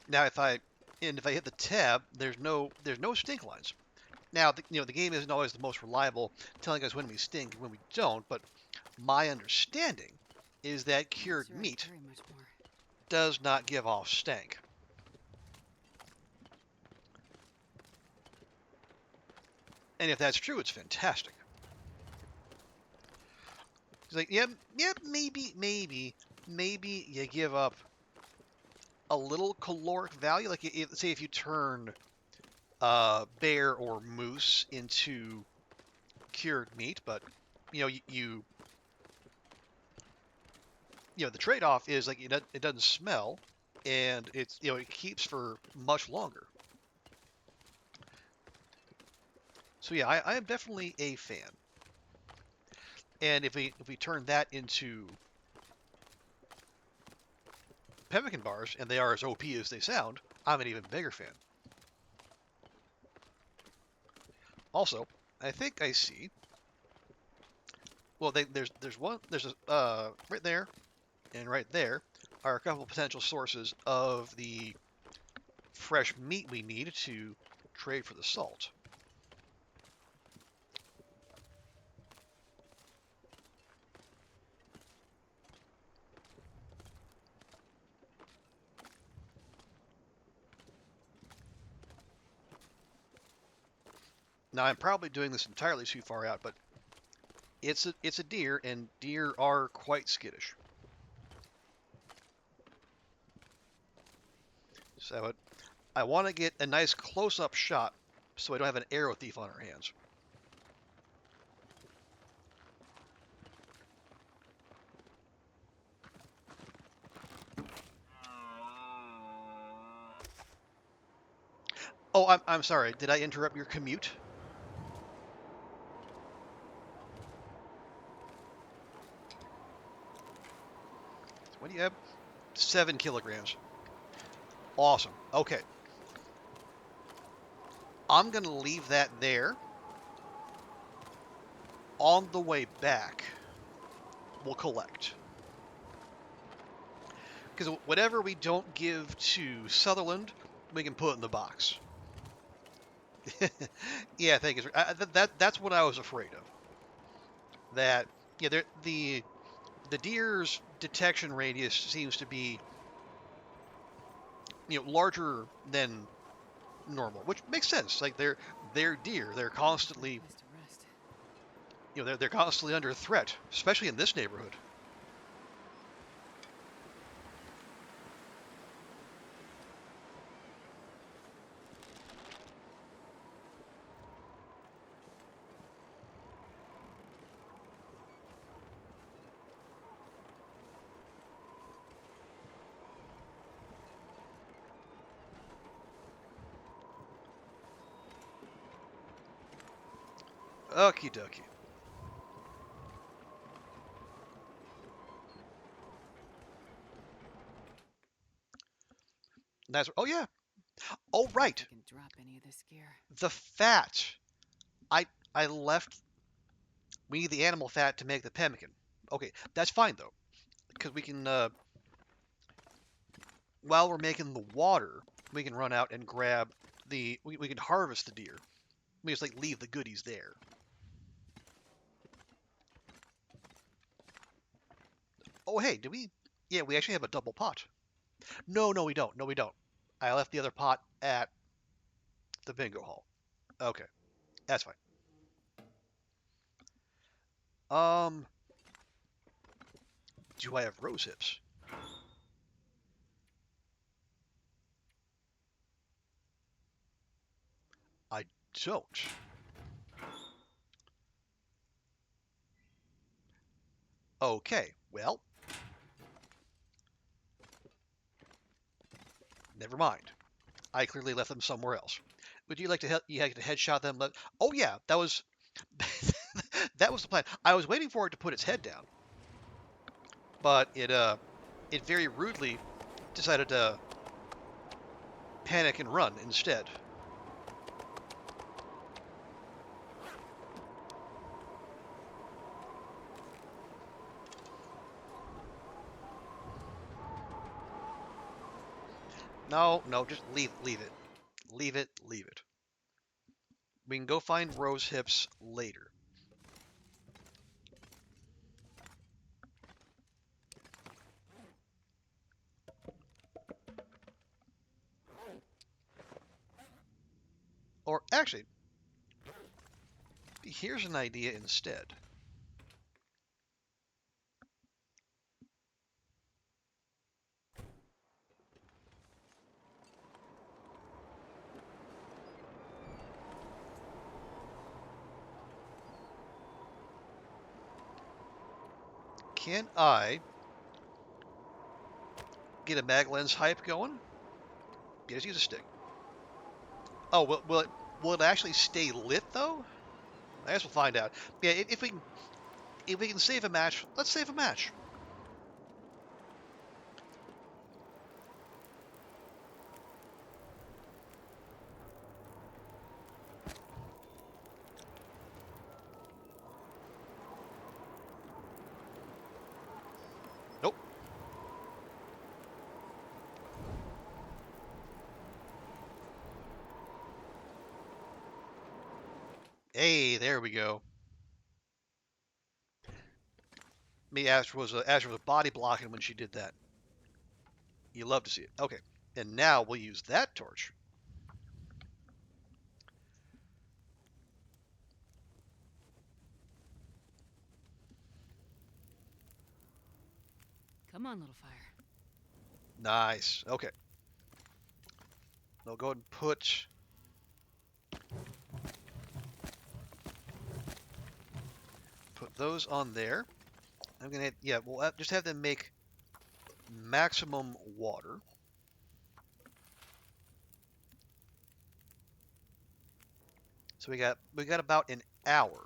Now, if I hit the tab, there's no stink lines. Now, the game isn't always the most reliable, telling us when we stink and when we don't. But my understanding is that cured That's right, meat very much more. does not give off stank. And if that's true, it's fantastic. It's like, yep, maybe you give up a little caloric value. Like, say if you turn bear or moose into cured meat, but the trade-off is like it doesn't smell, and it keeps for much longer. So yeah, I am definitely a fan. And if we turn that into pemmican bars, and they are as OP as they sound, I'm an even bigger fan. Also, I think I see. Well, there's a right there, and right there are a couple potential sources of the fresh meat we need to trade for the salt. Now, I'm probably doing this entirely too far out, but it's a deer, and deer are quite skittish. So I want to get a nice close-up shot so I don't have an arrow thief on our hands. Oh, I'm sorry. Did I interrupt your commute? What do you have? 7 kilograms. Awesome. Okay. I'm going to leave that there. On the way back, we'll collect. Because whatever we don't give to Sutherland, we can put in the box. Yeah, I think that's what I was afraid of. That the deer's detection radius seems to be larger than normal, which makes sense. Like they're deer. They're constantly Place to rest. they're constantly under threat, especially in this neighborhood. Okie dokie. That's oh yeah. Oh right. I can drop any of this gear. The fat. I left. We need the animal fat to make the pemmican. Okay, that's fine though, because we can while we're making the water, we can run out and grab we can harvest the deer. We just like leave the goodies there. Oh hey, do we? Yeah, we actually have a double pot. No, we don't. No, we don't. I left the other pot at the bingo hall. Okay, that's fine. Um, do I have rose hips? I don't. Okay, well, never mind. I clearly left them somewhere else. Would you like to you like to headshot them? Oh yeah, that was That was the plan. I was waiting for it to put its head down, but it very rudely decided to panic and run instead. No, no, just leave it. Leave it, leave it. We can go find rose hips later. Or actually, here's an idea instead. Can I get a mag lens hype going? Just use a stick. Oh, will it actually stay lit though? I guess we'll find out. Yeah, if we can save a match, let's save a match. Nope. Hey, there we go. Me Asher was body blocking when she did that. You love to see it. Okay, and now we'll use that torch. Come on, little fire. Nice. Okay. I'll go ahead and put those on there. I'm gonna we'll just have them make maximum water. So we got about an hour.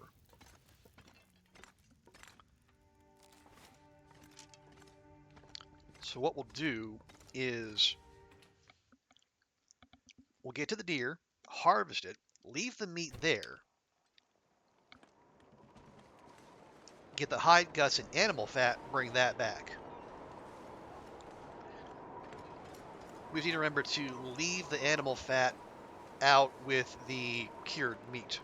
So what we'll do is we'll get to the deer, harvest it, leave the meat there, get the hide, guts, and animal fat, bring that back. We need to remember to leave the animal fat out with the cured meat.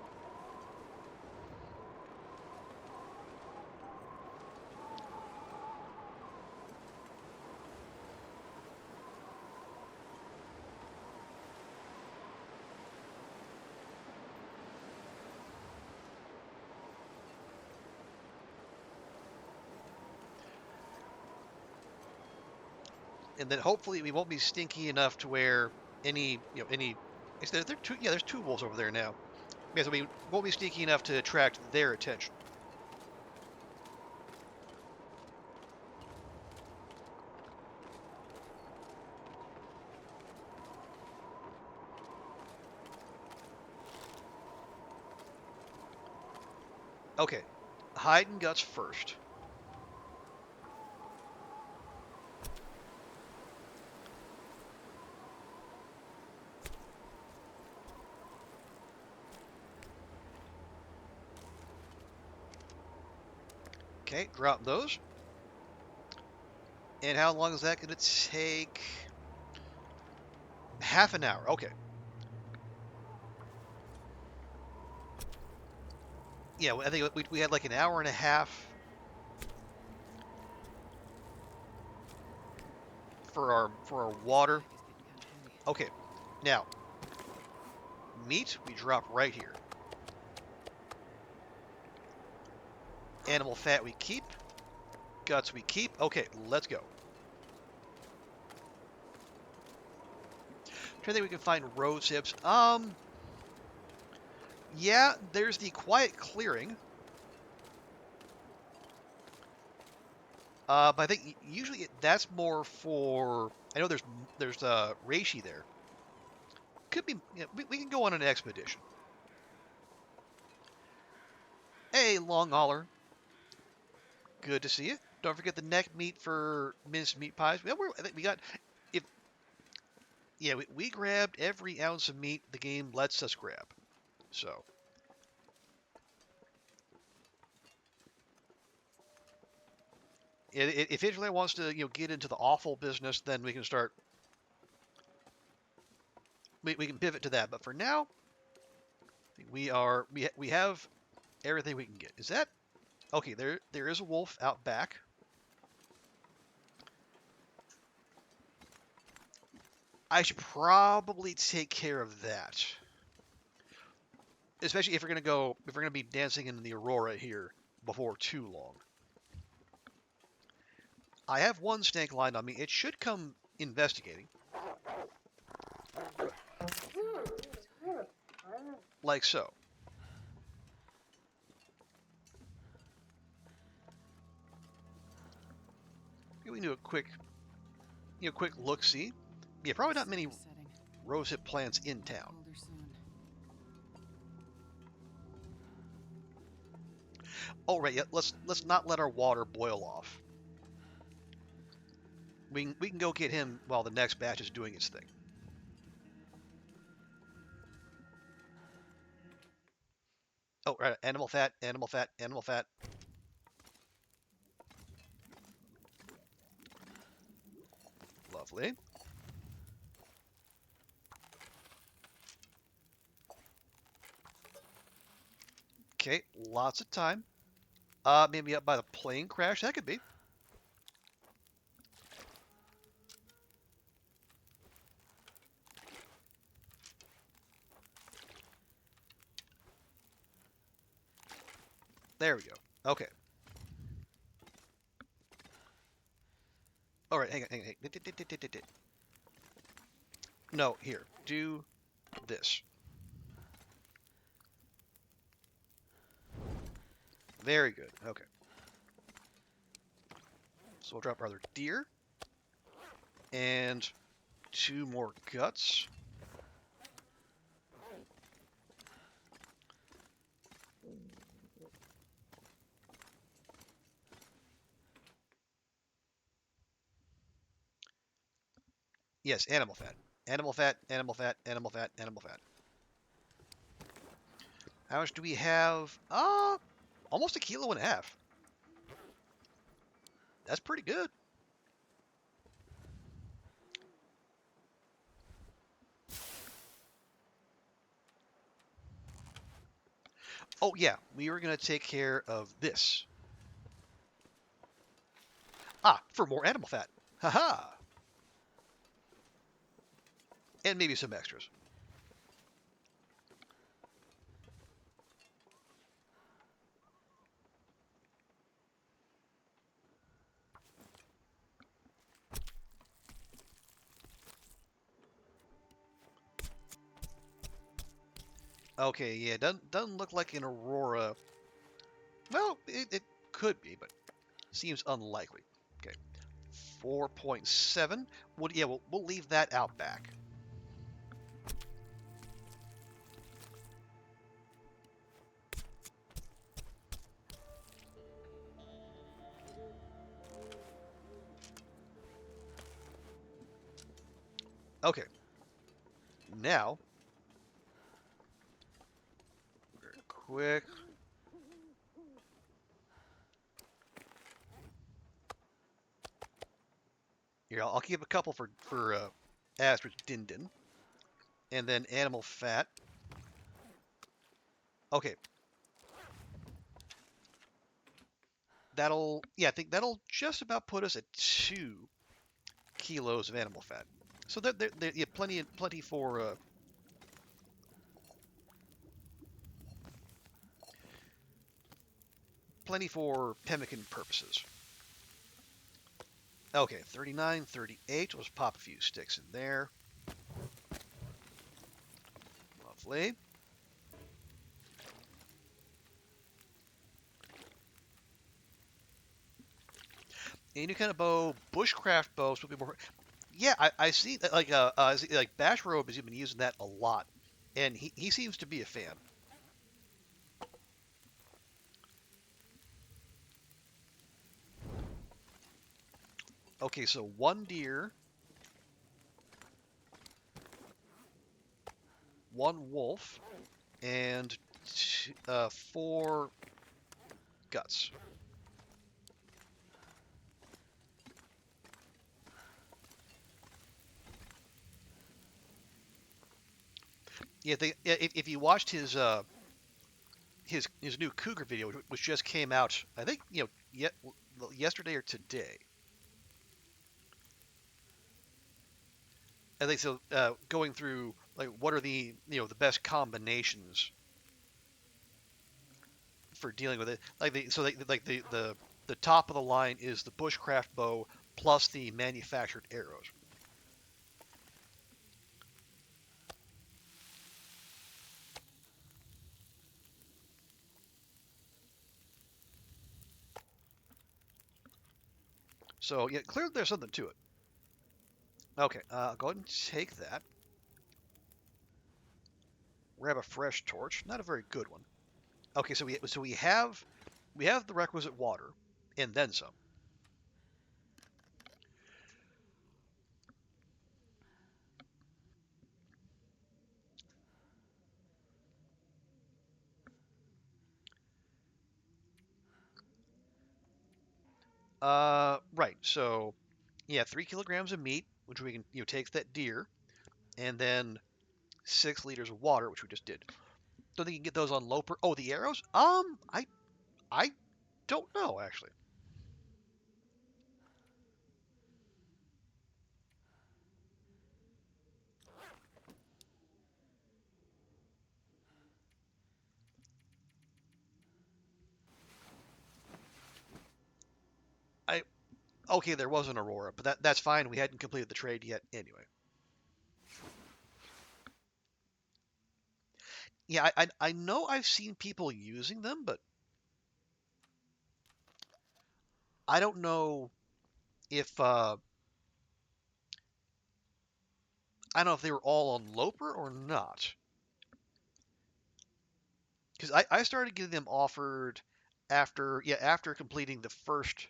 And then hopefully we won't be stinky enough to where there's two wolves over there now. Because we won't be sneaky enough to attract their attention. Okay, hide and guts first. Okay, drop those. And how long is that going to take? Half an hour. Okay. Yeah, I think we had like an hour and a half for our water. Okay, now meat we drop right here. Animal fat we keep. Guts we keep. Okay, let's go. Trying to think we can find rose hips. Yeah, there's the quiet clearing. But I think usually that's more for. I know there's reishi there. Could be. We can go on an expedition. Hey, long hauler. Good to see you. Don't forget the neck meat for minced meat pies. Well, I think we got if yeah we grabbed every ounce of meat the game lets us grab. So if it really wants to get into the awful business, then we can start. We can pivot to that. But for now, we have everything we can get. Is that okay? There is a wolf out back. I should probably take care of that. Especially if we're gonna be dancing in the aurora here before too long. I have one snake lined on me. It should come investigating. Like so. We can do a quick look see. Yeah, probably not many Setting. rosehip plants in town. Colder soon. Oh right, yeah, let's not let our water boil off. We can go get him while the next batch is doing its thing. Oh right, animal fat, animal fat, animal fat. Lovely. Okay, lots of time. Maybe up by the plane crash. That could be. There we go. Okay. All right, hang on, hang on. No, here. Do this. Very good. Okay. So we'll drop our other deer. And 2 more guts. Yes, animal fat. Animal fat, animal fat, animal fat, animal fat. How much do we have? Almost 1.5 kilos. That's pretty good. Oh yeah, we were gonna take care of this. For more animal fat. Haha. And maybe some extras. Okay, yeah, doesn't look like an aurora. Well, it could be, but seems unlikely. Okay, 4.7. Yeah, we'll leave that out back. Okay, now very quick. Here, I'll keep a couple for Astrid's Din Din, and then animal fat. Okay, I think that'll just about put us at 2 kilos of animal fat. So there yeah, plenty for pemmican purposes. Okay, 39, 38. Let's pop a few sticks in there. Lovely. Any kind of bow, bushcraft bows would be more. Yeah, I see that like Bash Robe has been using that a lot, and he seems to be a fan. Okay, so 1 deer, 1 wolf, and 4 guts. Yeah, if you watched his new cougar video, which just came out, I think yesterday or today. I think so. Going through like what are the best combinations for dealing with it. The top of the line is the bushcraft bow plus the manufactured arrows. So yeah, clearly there's something to it. Okay, go ahead and take that. Grab a fresh torch. Not a very good one. Okay, so we have the requisite water and then some. Right. So yeah, 3 kilograms of meat, which we can take that deer, and then 6 liters of water, which we just did. Don't think you can get those on Loper. Oh, the arrows? I don't know actually. I Okay, there was an aurora, but that's fine. We hadn't completed the trade yet anyway. Yeah, I know I've seen people using them, but I don't know if I don't know if they were all on Loper or not. Because I started getting them offered after completing the first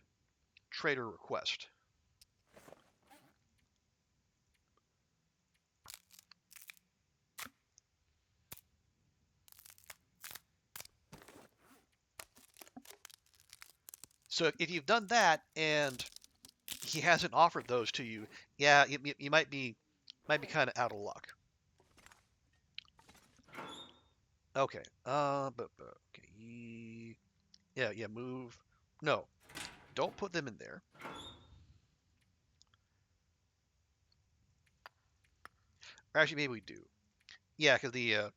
trader request. So if you've done that and he hasn't offered those to you, yeah, you might be kind of out of luck. Okay. But okay. Yeah. Move. No, don't put them in there. Or actually, maybe we do. Yeah, because the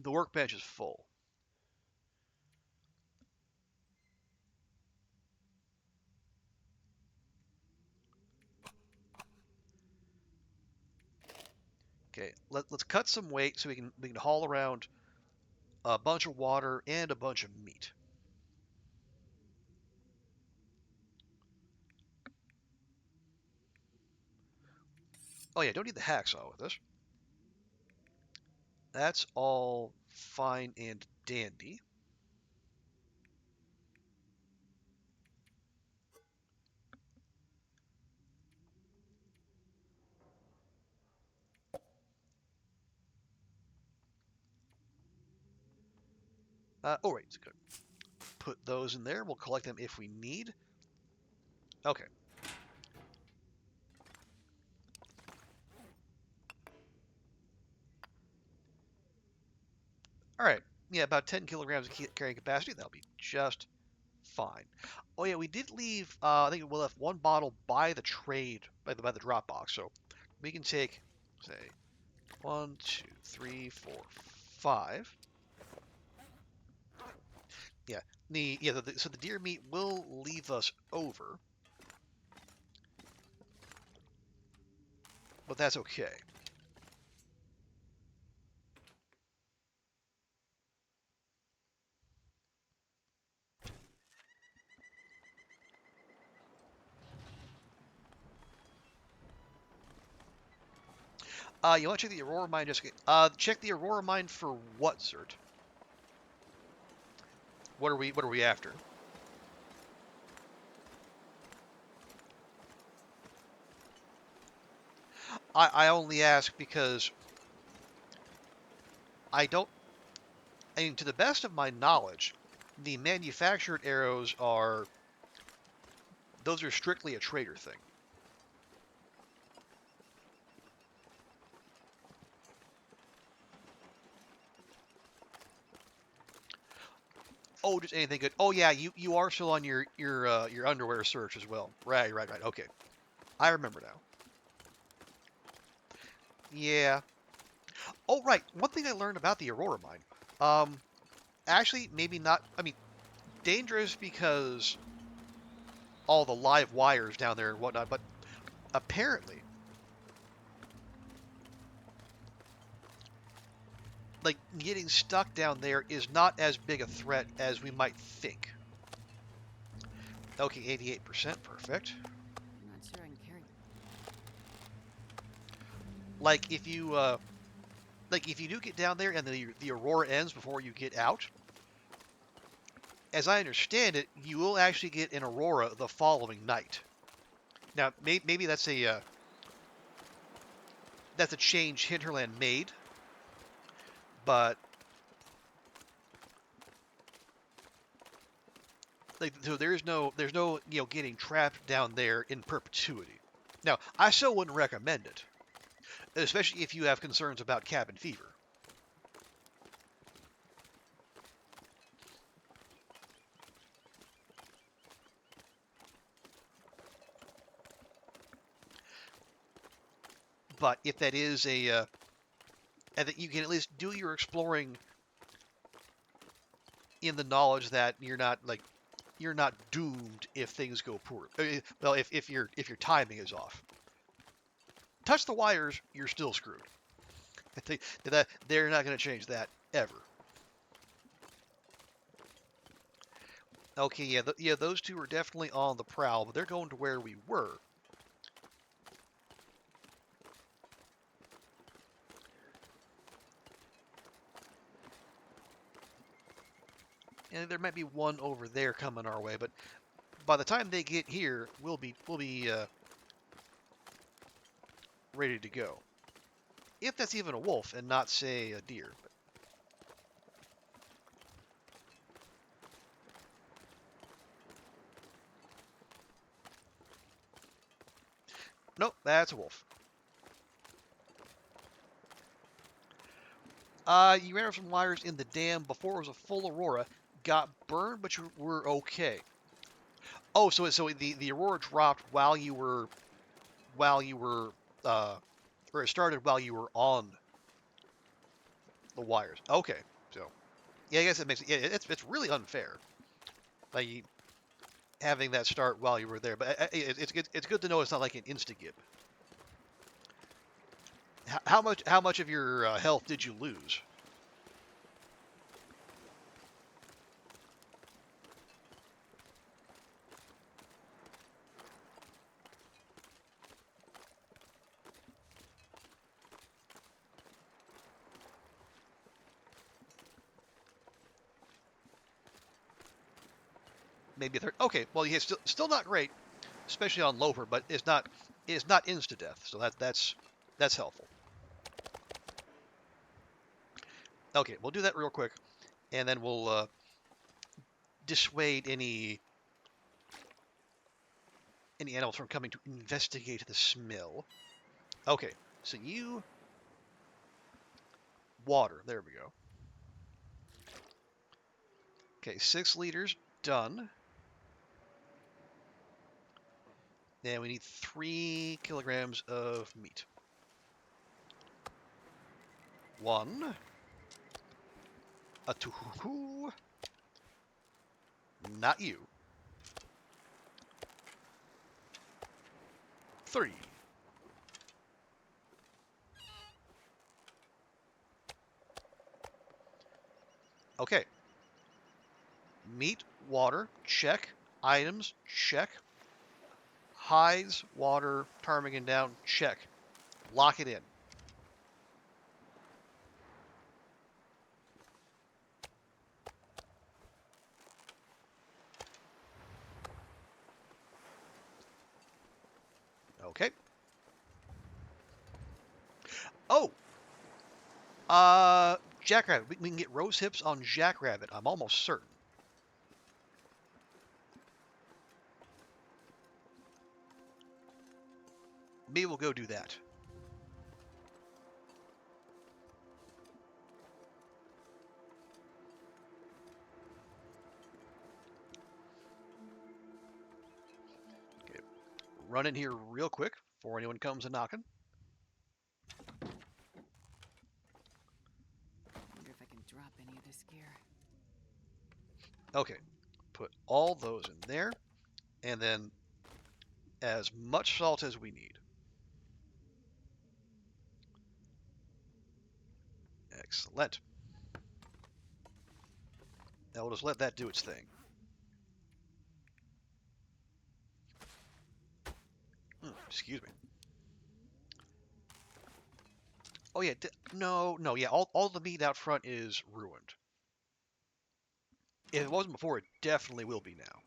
workbench is full. Okay. Let's cut some weight so we can haul around a bunch of water and a bunch of meat. Oh yeah, don't need the hacksaw with this. That's all fine and dandy. Oh right, good. Put those in there. We'll collect them if we need. Okay. All right. Yeah, about 10 kilograms of carrying capacity. That'll be just fine. Oh yeah, we did leave. I think we left 1 bottle by the trade by the drop box. So we can take, say, 1, 2, 3, 4, 5. Yeah. So the deer meat will leave us over, but that's okay. You want to check the aurora mine? Check the aurora mine for what, Zert? What are we after? I only ask because I don't. I mean, to the best of my knowledge, the manufactured arrows are those are strictly a trader thing. Oh, just anything good. Oh yeah, you are still on your underwear search as well. Right. Okay, I remember now. Yeah. Oh right, one thing I learned about the aurora mine. Um, actually, maybe not. I mean, dangerous because all the live wires down there and whatnot. But apparently, like getting stuck down there is not as big a threat as we might think. Okay, 88%, perfect. I'm not sure I can carry. Like if you do get down there and the aurora ends before you get out, as I understand it, you will actually get an aurora the following night. Now, maybe that's a change Hinterland made, but like so there's no getting trapped down there in perpetuity. Now, I still wouldn't recommend it, especially if you have concerns about cabin fever. But if that is and that you can at least do your exploring in the knowledge that you're not doomed if things go poor. Well, if your timing is off, touch the wires, you're still screwed. That they're not going to change that ever. Okay, yeah, those two are definitely on the prowl, but they're going to where we were. And there might be one over there coming our way, but by the time they get here, we'll be ready to go. If that's even a wolf and not say a deer. But nope, that's a wolf. You ran over some wires in the dam before it was a full aurora. Got burned, but you were okay. Oh, so the aurora dropped while you were or it started while you were on the wires. Okay, so yeah, I guess it makes it. Yeah, it's really unfair, like having that start while you were there. But it's good to know it's not like an insta gib. How much of your health did you lose? Maybe a third. Okay, well, yeah, still not great, especially on loper, but it's not insta death, so that's helpful. Okay, we'll do that real quick, and then we'll dissuade any animals from coming to investigate the smell. Okay, so you water. There we go. Okay, 6 liters done. Then we need 3 kilograms of meat. 1, a 2, not you. 3. Okay. Meat, water, check. Items, check. Hides, water, ptarmigan down, check. Lock it in. Okay. Jackrabbit. We can get rose hips on Jackrabbit. I'm almost certain. Maybe we'll go do that. Okay, run in here real quick before anyone comes a knocking. Wonder if I can drop any of this gear. Okay, put all those in there, and then as much salt as we need. Excellent. Now we'll just let that do its thing. Excuse me. Oh yeah, no, yeah, all the meat out front is ruined. If it wasn't before, it definitely will be now.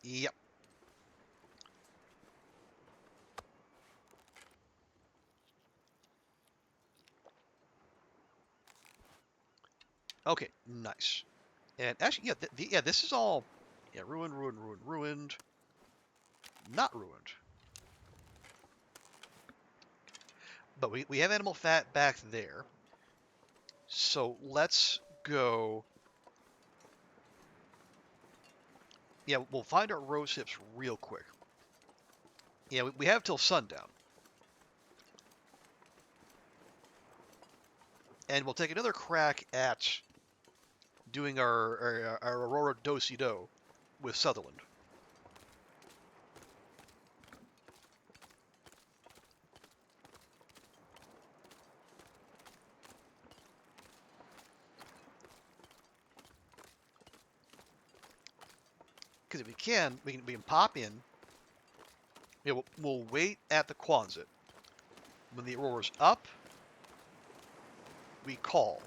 Yep. Okay, nice. And actually, yeah, yeah, this is all, yeah, ruined, not ruined. But we have animal fat back there. So let's go. Yeah, we'll find our rose hips real quick. Yeah, we have till sundown. And we'll take another crack at doing our Aurora do-si-do with Sutherland. Because if we can pop in. Yeah, we'll wait at the Quonset. When the Aurora's up, we call.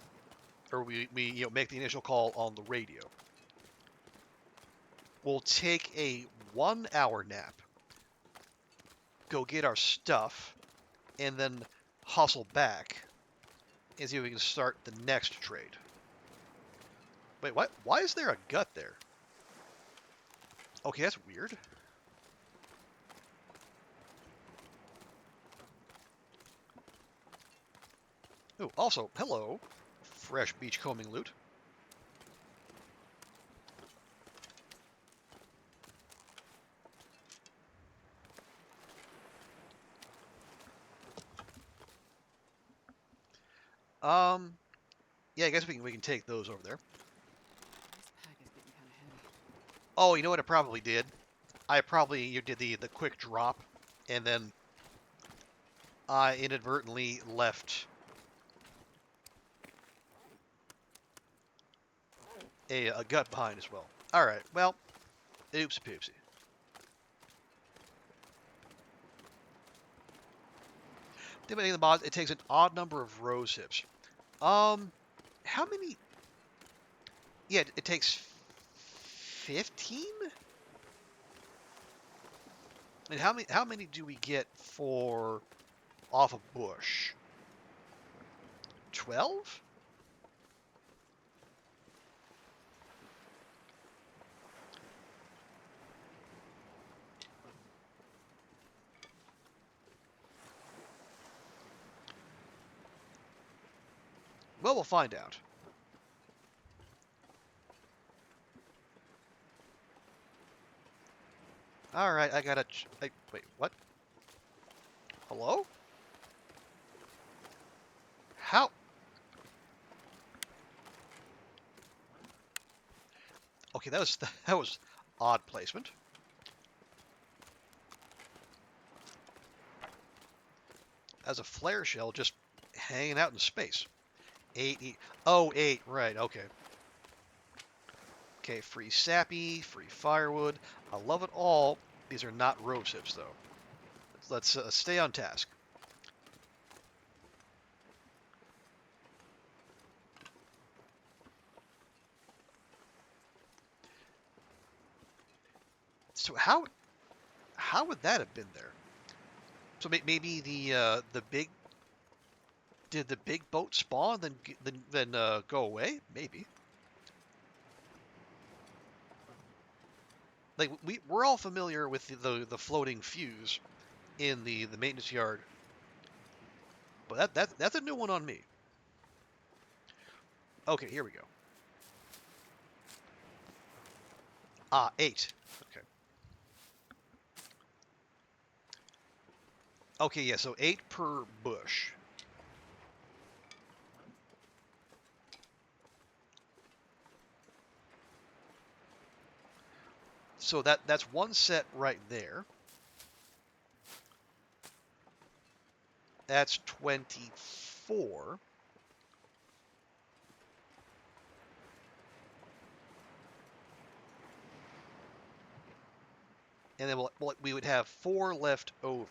Or we make the initial call on the radio. We'll take a 1-hour nap, go get our stuff, and then hustle back and see if we can start the next trade. Wait, what? Why is there a gut there? Okay, that's weird. Oh, also, hello. Fresh beachcombing loot. Yeah, I guess we can take those over there. This pack is getting kind of heavy. Oh, you know what I probably did? You did the quick drop, and then I inadvertently left a gut behind as well. All right, well, oopsie poopsie. Depending on the mods, it takes an odd number of rose hips. How many? Yeah, it takes 15. And how many do we get for off a bush? 12? Well, we'll find out. All right, I gotta. Wait, what? Hello? How? Okay, that was odd placement. As a flare shell, just hanging out in space. 8. Oh, 8. Right. Okay. Okay. Free sappy, free firewood. I love it all. These are not rose hips, though. Let's stay on task. So how would that have been there? So maybe the big Did the big boat spawn then go away? Maybe. Like we're all familiar with the floating fuse in the maintenance yard, but that's a new one on me. Okay, here we go. 8. Okay. Okay, yeah, so 8 per bush. So that's one set right there. That's 24. And then we would have 4 left over.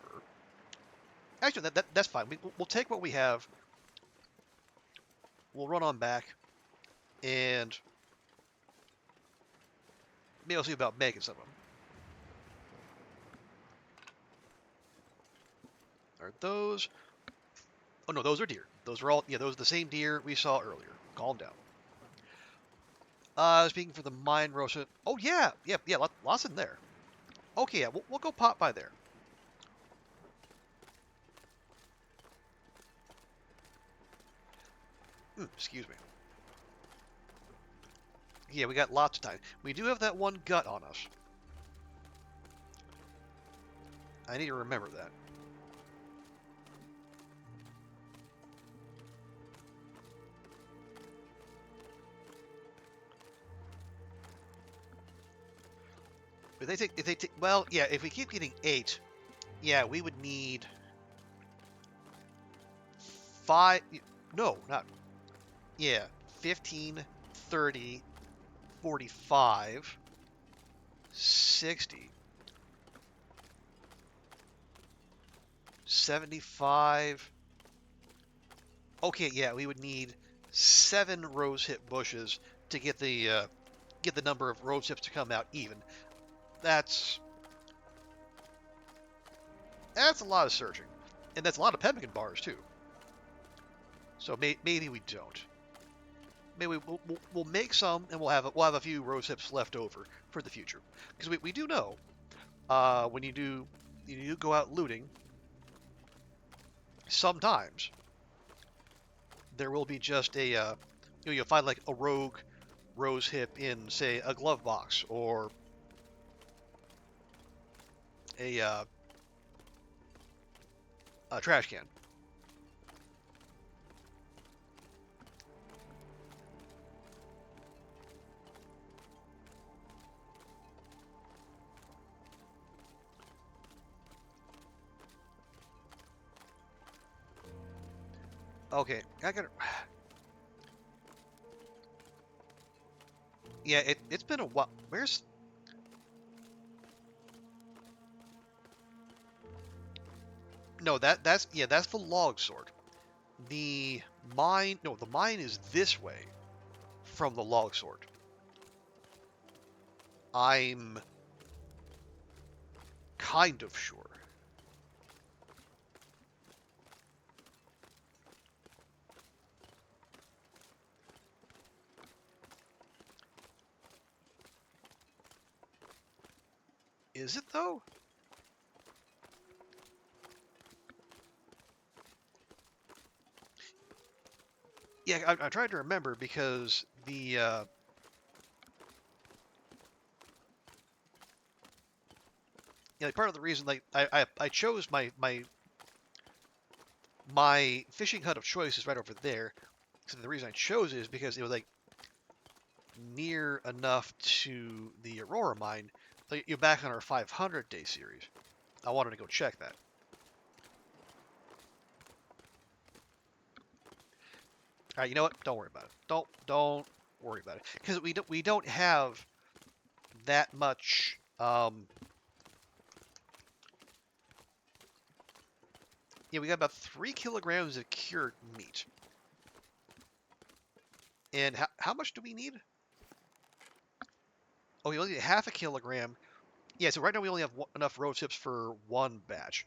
Actually, that's fine. We'll take what we have. We'll run on back, and maybe I'll see about making some of them. Are those? Oh no, those are deer. Those are all, yeah, those are the same deer we saw earlier. Calm down. Speaking for the mine roast. Oh yeah, lots in there. Okay, yeah, we'll go pop by there. Excuse me. Yeah, we got lots of time. We do have that one gut on us. I need to remember that. If they take, well, yeah, if we keep getting 8, yeah, we would need 5, no, not, yeah, 15, 30, 45, 60, 75. Okay, yeah, we would need 7 rose-hip bushes to get the number of rose hips to come out even. That's a lot of searching, and that's a lot of pemmican bars too. So maybe we don't. Maybe we'll make some, and we'll have a few rose hips left over for the future, because we do know when you do go out looting, sometimes there will be just a you'll find like a rogue rose hip in, say, a glove box or a trash can. Okay, I gotta. Yeah, it's been a while. Where's? No, that's the log sort. The mine, no, the mine is this way from the log sort. I'm kind of sure. Is it though? Yeah, I tried to remember because part of the reason like I chose my fishing hut of choice is right over there. So the reason I chose it is because it was like near enough to the Aurora mine. Like, you're back on our 500-day series. I wanted to go check that. All right, you know what? Don't worry about it. Don't worry about it, because we don't have that much. Yeah, we got about 3 kilograms of cured meat. And how much do we need? Oh, we only need half a kilogram. Yeah, so right now we only have enough rose hips for 1 batch.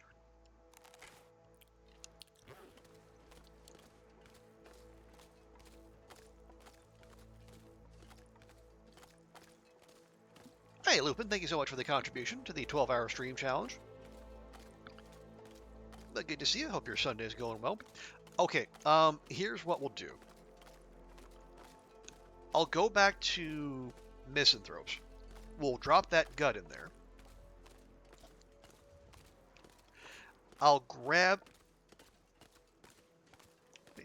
Hey, Lupin, thank you so much for the contribution to the 12-hour stream challenge. But good to see you. Hope your Sunday's going well. Okay, here's what we'll do. I'll go back to Misanthropes. We'll drop that gut in there. I'll grab...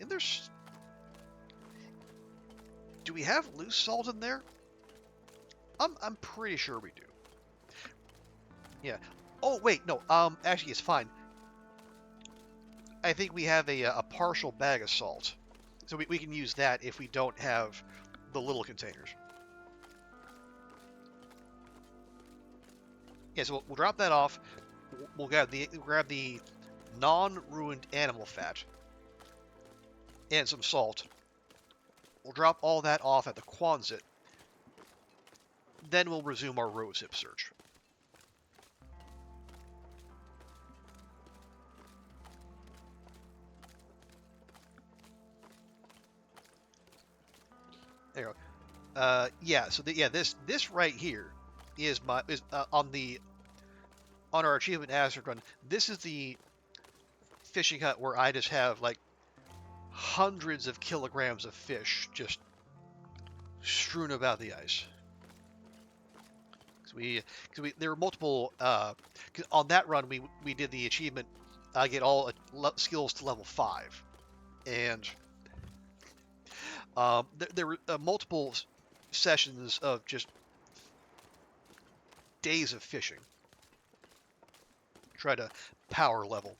And there's... Do we have loose salt in there? I'm pretty sure we do. Yeah. Oh, wait, no. Actually, it's fine. I think we have a partial bag of salt. So we can use that if we don't have the little containers. Yeah, so we'll drop that off. We'll grab the non-ruined animal fat and some salt. We'll drop all that off at the Quonset. Then we'll resume our rosehip search. There you go. Yeah. So this right here is on our achievement hazard run. This is the fishing hut where I just have like hundreds of kilograms of fish just strewn about the ice. There were multiple. On that run, we did the achievement. Get all skills to level 5, and there were multiple sessions of just days of fishing. Try to power level.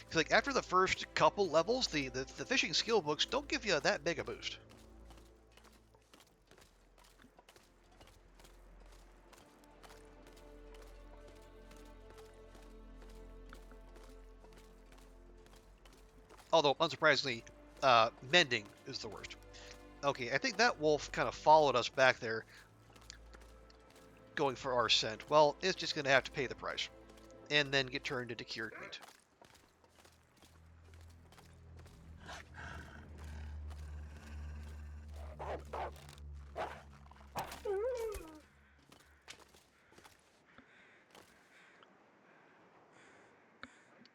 Because like after the first couple levels, the fishing skill books don't give you that big a boost. Although, unsurprisingly, mending is the worst. Okay, I think that wolf kind of followed us back there, going for our scent. Well, it's just going to have to pay the price, and then get turned into cured meat.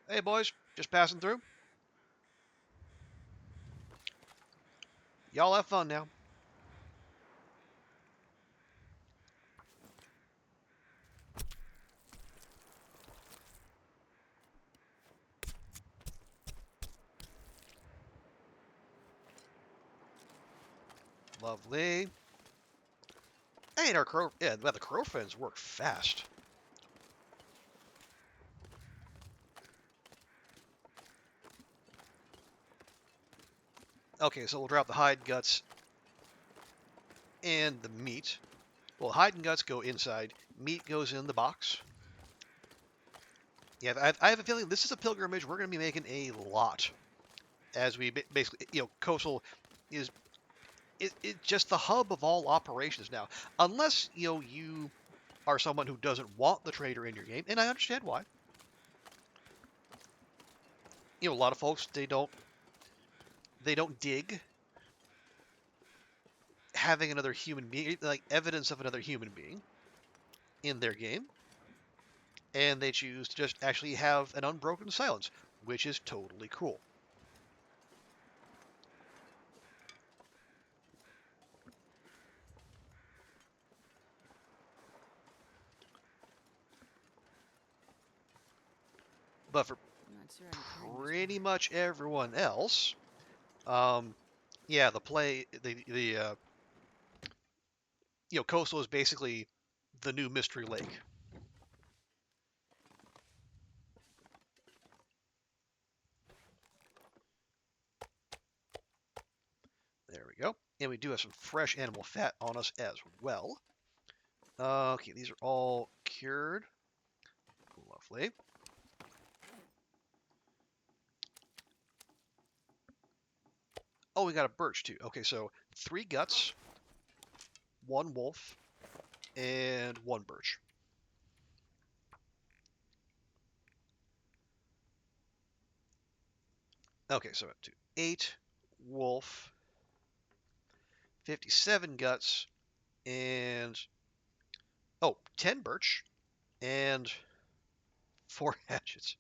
Hey, boys, just passing through. Y'all have fun now. Lovely. And our crow, yeah, the crow friends work fast. Okay, so we'll drop the hide, guts, and the meat. Well, hide and guts go inside. Meat goes in the box. Yeah, I have a feeling this is a pilgrimage we're going to be making a lot. As we basically, Coastal is just the hub of all operations now. Unless, you are someone who doesn't want the trader in your game, and I understand why. A lot of folks, they don't dig having another human being, like evidence of another human being in their game. And they choose to just actually have an unbroken silence, which is totally cool. But for pretty much everyone else, yeah, Coastal is basically the new Mystery Lake. There we go. And we do have some fresh animal fat on us as well. Okay, these are all cured. Lovely. Oh, we got a birch too. Okay, so 3 guts, 1 wolf, and 1 birch. Okay, so up to 8 wolf, 57 guts, and Oh, 10 birch and 4 hatchets.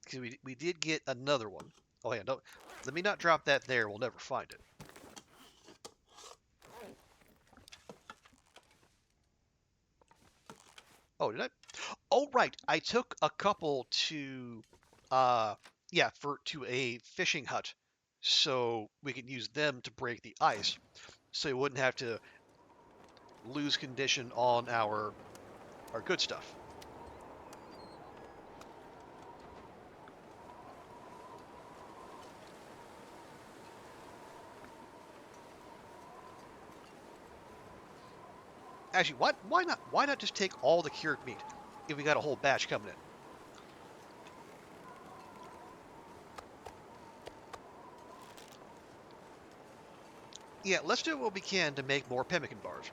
Because we did get another one. Oh, yeah, don't, let me not drop that there. We'll never find it. Oh, did I? Oh, right. I took a couple to, yeah, to a fishing hut, so we could use them to break the ice, so we wouldn't have to lose condition on our good stuff. Actually, what? Why not? Why not just take all the cured meat if we got a whole batch coming in? Yeah, let's do what we can to make more pemmican bars.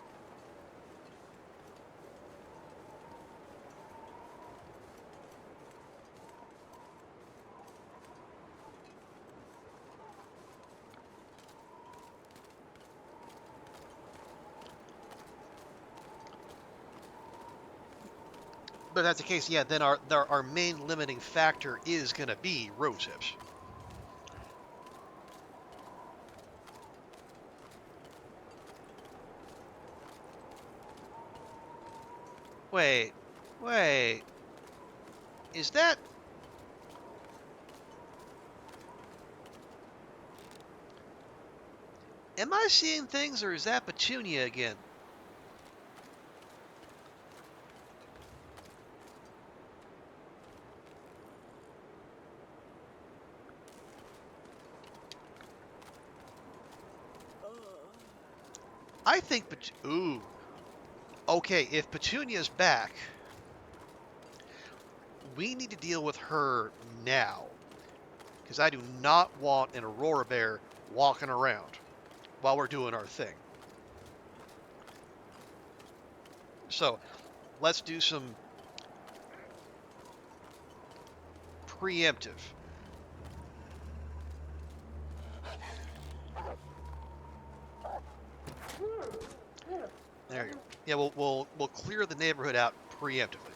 But if that's the case, yeah, then our main limiting factor is going to be rose hips. Wait, wait. Is that... Am I seeing things, or is that Petunia again? I think ooh. Okay, if Petunia's back, we need to deal with her now. Because I do not want an aurora bear walking around while we're doing our thing. So, let's do some preemptive. There you go. Yeah, we'll clear the neighborhood out preemptively.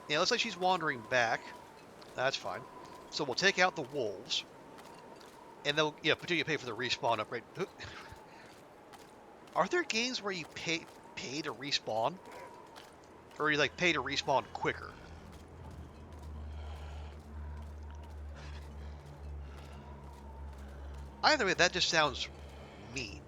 Yeah, looks like she's wandering back. That's fine. So we'll take out the wolves, and then Petunia pay for the respawn upgrade. Are there games where you pay to respawn, or you like pay to respawn quicker? Either way, that just sounds mean.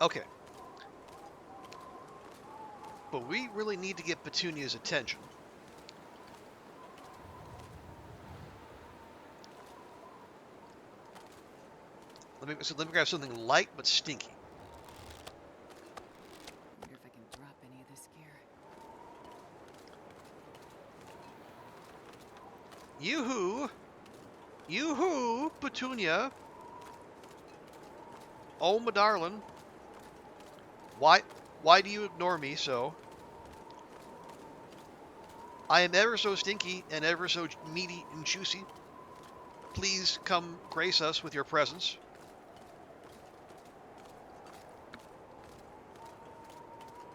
Okay. But we really need to get Petunia's attention. Let me grab something light but stinky. Wonder if I can drop any of this gear. Yoo-hoo! Yoo-hoo, Petunia! Oh, my darling. Why do you ignore me so? I am ever so stinky and ever so meaty and juicy. Please come grace us with your presence.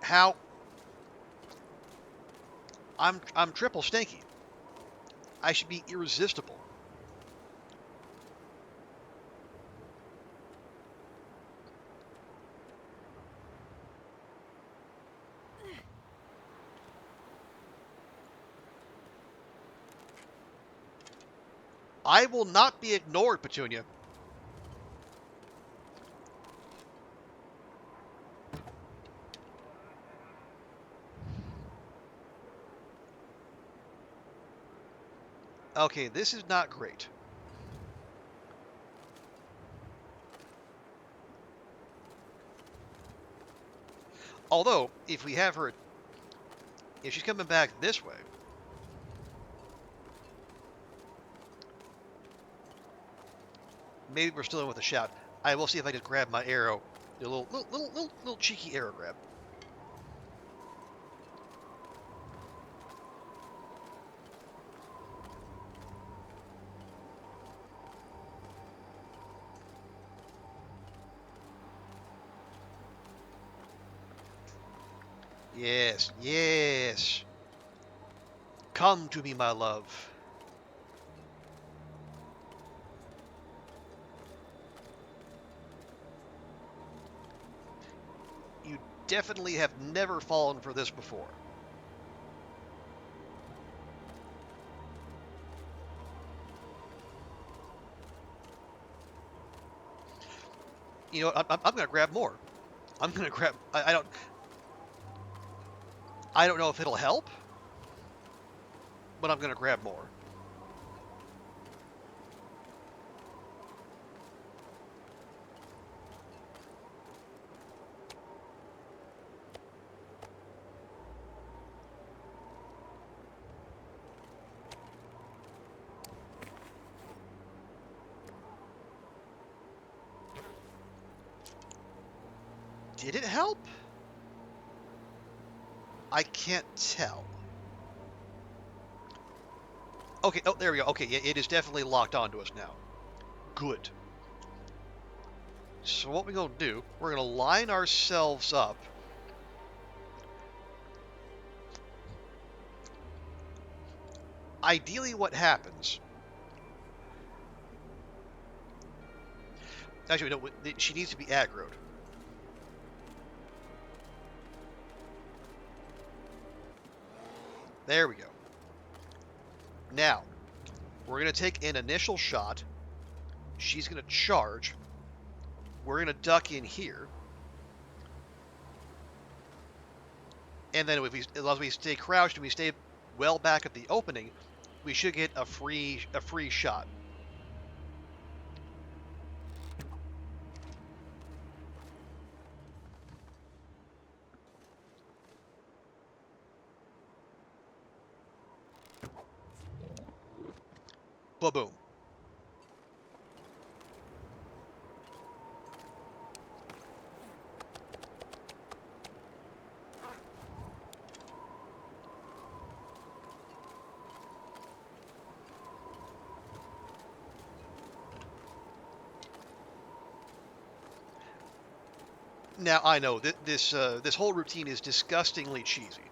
How? I'm triple stinky. I should be irresistible. I will not be ignored, Petunia. Okay, this is not great. Although, if we have her... If she's coming back this way... Maybe we're still in with a shout. I will see if I can grab my arrow. Do a little cheeky arrow grab. Yes, yes. Come to me, my love. You definitely have never fallen for this before. You know, I'm going to grab more. I'm going to grab. I don't know if it'll help, but I'm going to grab more. Did it help? I can't tell. Okay, oh, there we go. Okay, it is definitely locked onto us now. Good. So what we're going to do, we're going to line ourselves up. Ideally, what happens... Actually, no, she needs to be aggroed. There we go. Now, we're going to take an initial shot. She's going to charge. We're going to duck in here. And then if we, as long as we stay crouched and we stay well back at the opening, we should get a free shot. Ba-boom. Now I know that this whole routine is disgustingly cheesy,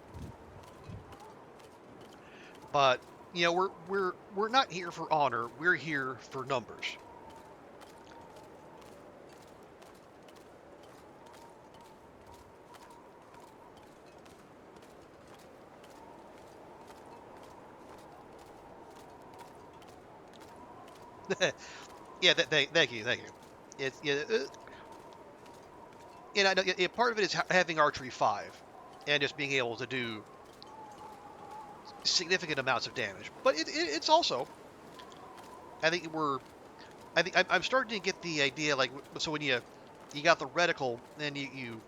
but you know we're not here for honor. We're here for numbers. Yeah, thank you. It's yeah, and I know part of it is having archery 5, and just being able to do significant amounts of damage. But it's also, I think I'm starting to get the idea, like, so when you got the reticle, then you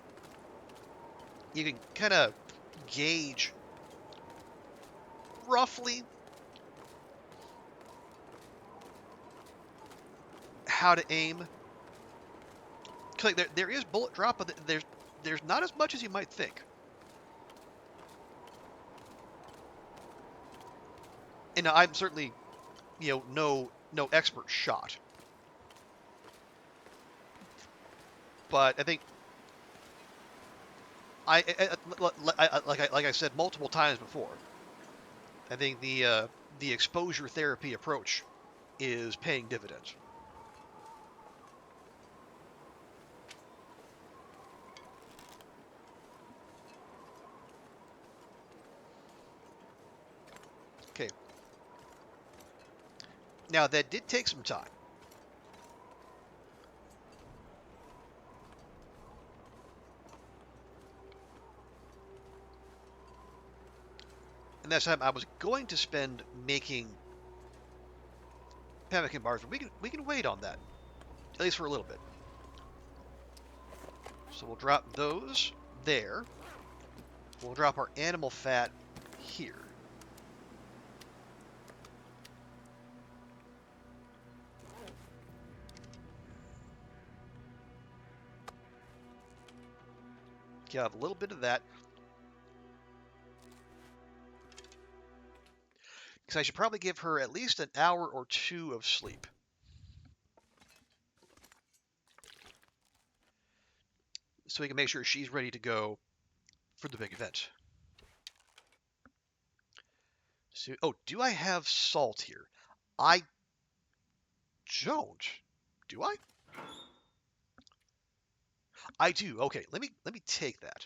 can kind of gauge roughly how to aim. Cause like there is bullet drop, but there's not as much as you might think. And I'm certainly, no expert shot, but I think like I said multiple times before, I think the exposure therapy approach is paying dividends. Okay. Now that did take some time. And that time I was going to spend making pemmican bars, but we can wait on that, at least for a little bit. So we'll drop those there. We'll drop our animal fat here. Get a little bit of that. Because I should probably give her at least an hour or two of sleep. So we can make sure she's ready to go for the big event. So, oh, do I have salt here? I don't. Do I? I do. Okay, let me take that.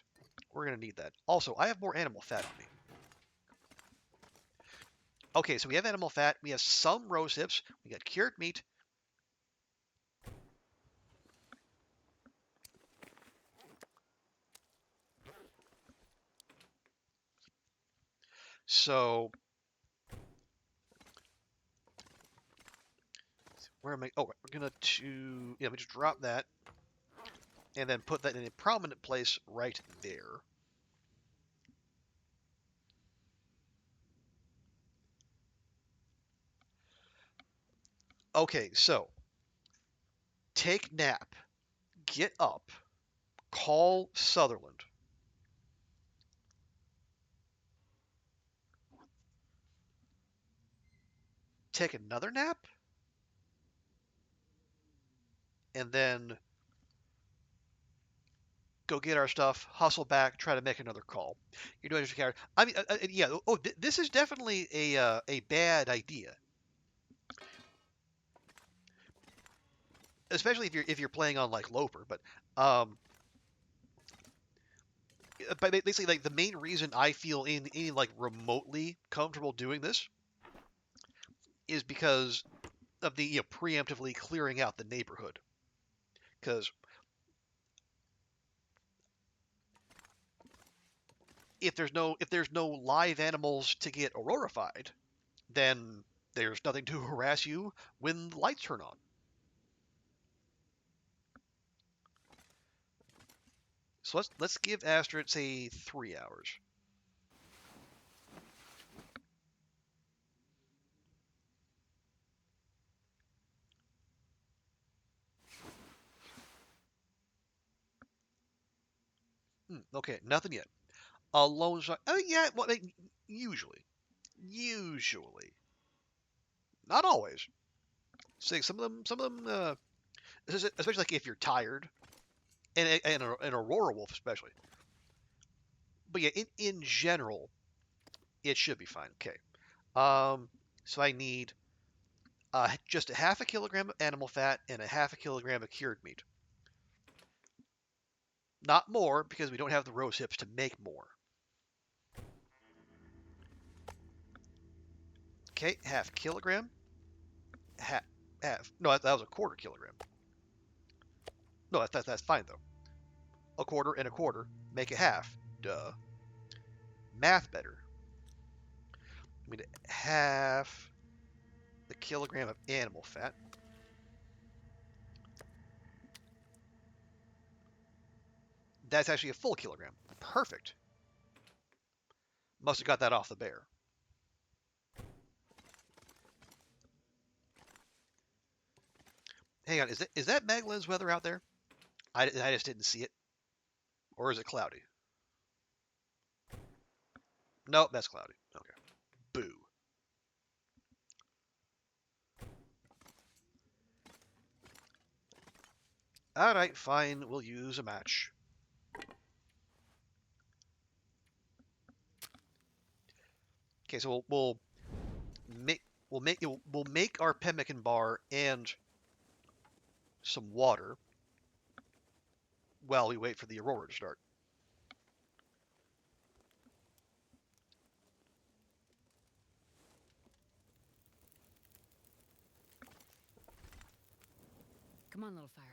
We're gonna need that. Also, I have more animal fat on me. Okay, so we have animal fat. We have some rose hips. We got cured meat. So where am I? Oh, we're gonna yeah. We just drop that and then put that in a prominent place right there. Okay, so take nap, get up, call Sutherland. Take another nap, and then go get our stuff, hustle back, try to make another call. You're doing extra carry. I mean, yeah. Oh, this is definitely a bad idea, especially if you're playing on like Loper. But basically, like the main reason I feel any like remotely comfortable doing this is because of the preemptively clearing out the neighborhood. Because if there's no live animals to get aurorified, then there's nothing to harass you when the lights turn on. So let's give Astrid say 3 hours. Okay, nothing yet. A lone shot. Oh yeah, well, usually, not always. Say some of them, especially like if you're tired, and an aurora wolf especially. But yeah, in general, it should be fine. Okay. So I need just a half a kilogram of animal fat and a half a kilogram of cured meat. Not more because we don't have the rose hips to make more. Okay, half kilogram. Half, half. No, that was a quarter kilogram. No, that's fine though. A quarter and a quarter make a half. Duh. Math better. We need half the kilogram of animal fat. That's actually a full kilogram. Perfect. Must have got that off the bear. Hang on, is that Magdalene's weather out there? I just didn't see it. Or is it cloudy? Nope, that's cloudy. Okay. Boo. Alright, fine. We'll use a match. Okay, so we'll make our pemmican bar and some water while we wait for the aurora to start. Come on, little fire.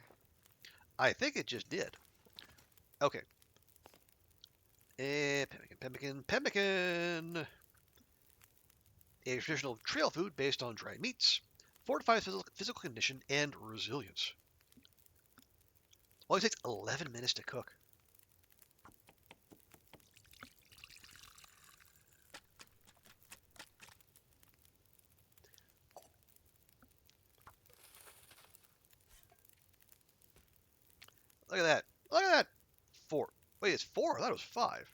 I think it just did. Okay. Pemmican. A traditional trail food based on dried meats, fortifies physical condition and resilience. Only takes 11 minutes to cook. Look at that. Look at that. 4. wait, it's 4. I thought it was 5.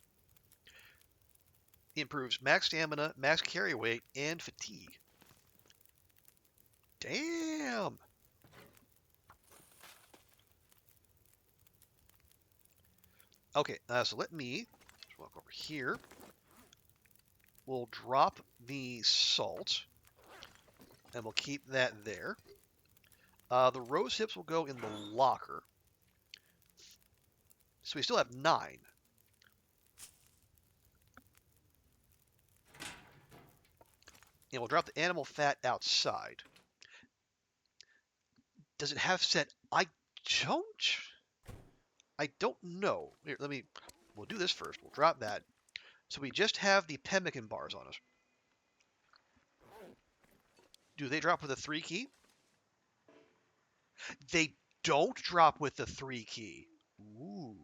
Improves max stamina, max carry weight, and fatigue. Damn. Okay, so let me walk over here. We'll drop the salt, and we'll keep that there. The rose hips will go in the locker. So we still have 9. And we'll drop the animal fat outside. Does it have scent? I don't know. Here, we'll do this first. We'll drop that. So we just have the pemmican bars on us. Do they drop with a 3 key? They don't drop with the 3 key. Ooh.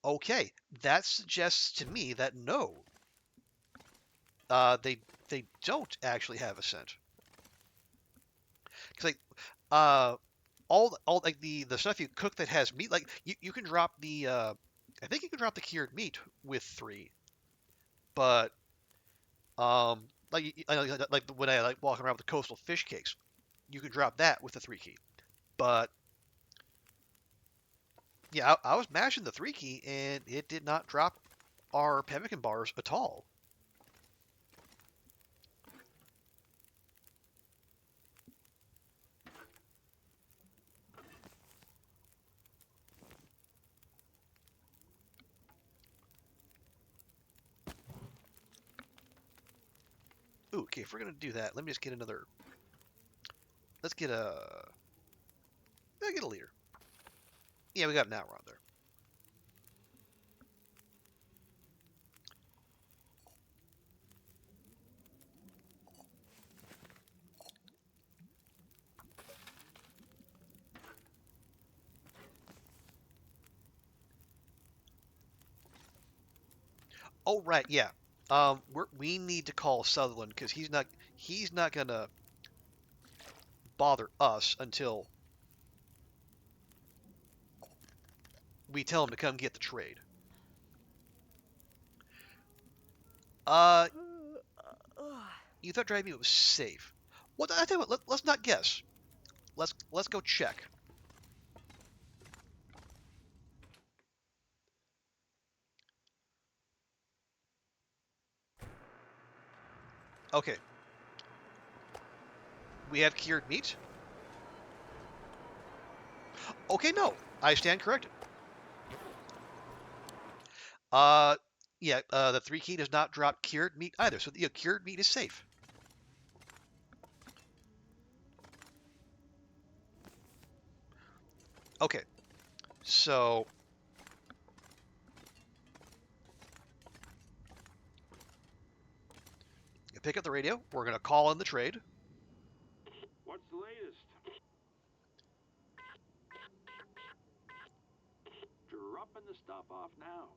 Okay, that suggests to me that no. They don't actually have a scent. Cause all like the stuff you cook that has meat, like you can drop the I think you can drop the cured meat with 3, but like when I like walking around with the coastal fish cakes, you can drop that with the 3 key. But yeah, I was mashing the 3 key and it did not drop our pemmican bars at all. Ooh, okay, if we're gonna do that, let me just get another. Let's get a. Let's get a leader. Yeah, we got an hour on there. Oh right, yeah. We need to call Sutherland because he's not gonna bother us until we tell him to come get the trade. Uh, you thought driving was safe. Well, I tell you what, let's not guess. Let's go check. Okay. We have cured meat. Okay, no, I stand corrected. Uh, yeah, the 3 key does not drop cured meat either, so cured meat is safe. Okay, so you pick up the radio. We're gonna call in the trade. What's the latest? Dropping the stuff off now.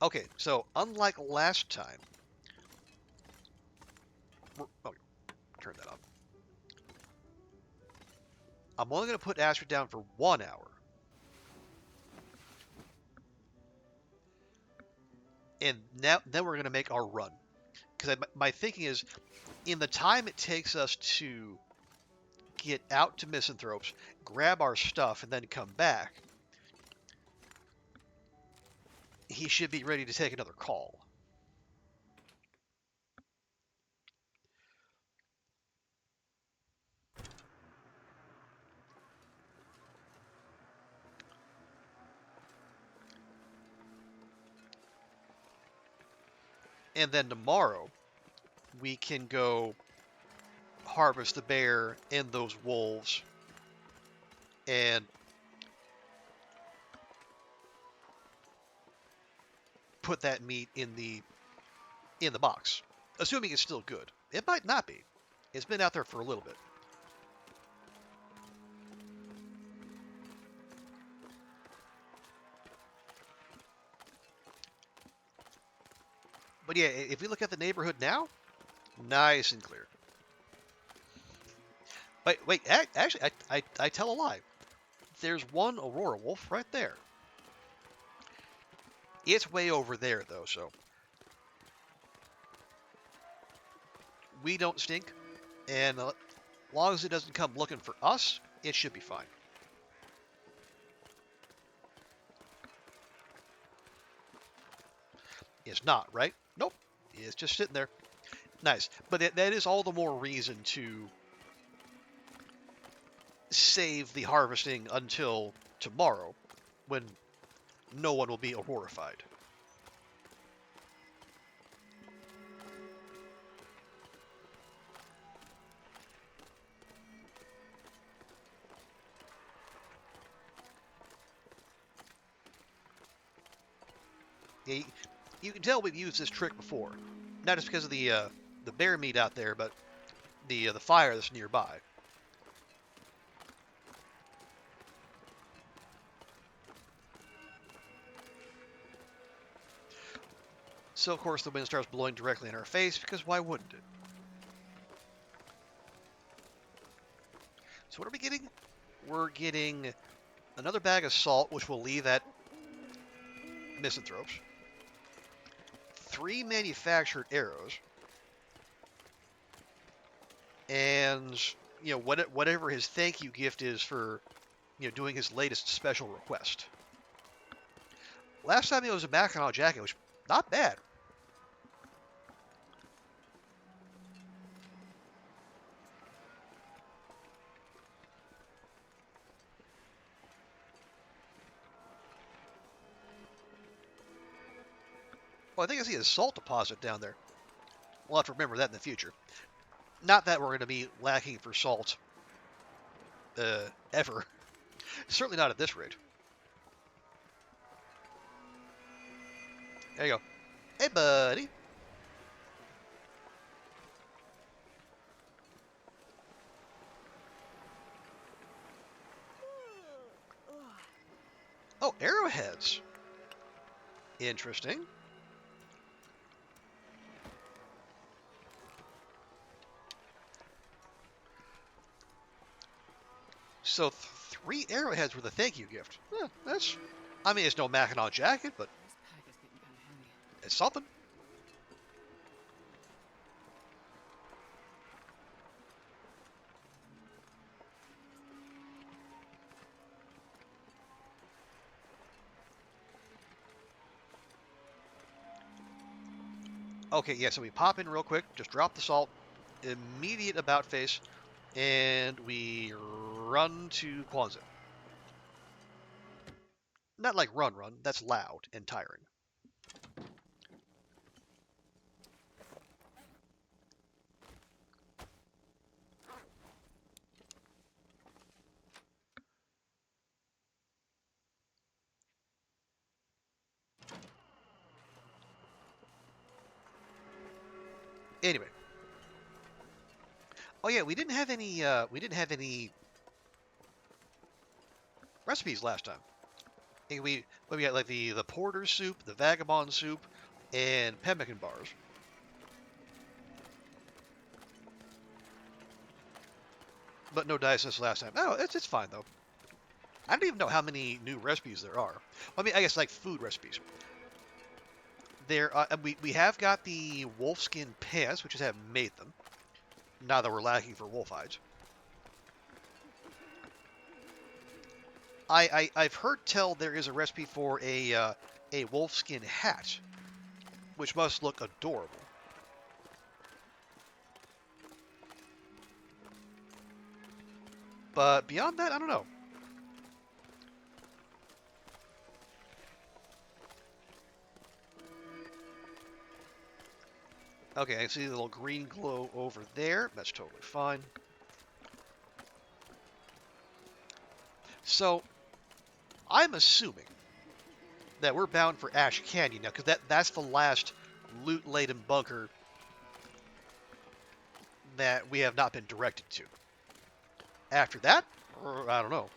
Okay, so unlike last time, turn that off. I'm only gonna put Astrid down for 1 hour. And then we're gonna make our run. Because my thinking is, in the time it takes us to get out to Misanthropes, grab our stuff, and then come back, he should be ready to take another call. And then tomorrow, we can go harvest the bear and those wolves and put that meat in the box, assuming it's still good. It might not be. It's been out there for a little bit. But yeah, if we look at the neighborhood now, nice and clear. Wait. Actually, I tell a lie. There's one aurora wolf right there. It's way over there, though, so we don't stink. And as long as it doesn't come looking for us, it should be fine. It's not, right? Nope. It's just sitting there. Nice. But that is all the more reason to save the harvesting until tomorrow, when no one will be horrified. Yeah, you can tell we've used this trick before, not just because of the bear meat out there, but the fire that's nearby. So of course the wind starts blowing directly in our face, because why wouldn't it? So what are we getting? We're getting another bag of salt, which we'll leave at Misanthropes. 3 manufactured arrows. And, whatever his thank you gift is for, doing his latest special request. Last time it was a Mackinac jacket, which, not bad. Well, I think I see a salt deposit down there. We'll have to remember that in the future. Not that we're going to be lacking for salt ever. Certainly not at this rate. There you go. Hey, buddy. Oh, arrowheads. Interesting. So 3 arrowheads with a thank you gift. I mean, it's no Mackinac jacket, but This pack is getting kind of heavy. it's something. Okay, yeah, so we pop in real quick, just drop the salt, immediate about face, and we run to Kwanzaa. Not like run, that's loud and tiring. Anyway. Oh yeah, we didn't have any recipes last time. I think we got like the porter's soup, the vagabond soup, and pemmican bars. But no dice this last time. Oh, it's fine though. I don't even know how many new recipes there are. I mean, I guess like food recipes. We have got the wolfskin pants, which just haven't made them. Now that we're lacking for wolf hides. I've heard tell there is a recipe for a wolfskin hat, which must look adorable. But beyond that, I don't know. Okay, I see the little green glow over there. That's totally fine. So, I'm assuming that we're bound for Ash Canyon now, because that's the last loot-laden bunker that we have not been directed to. After that, I don't know.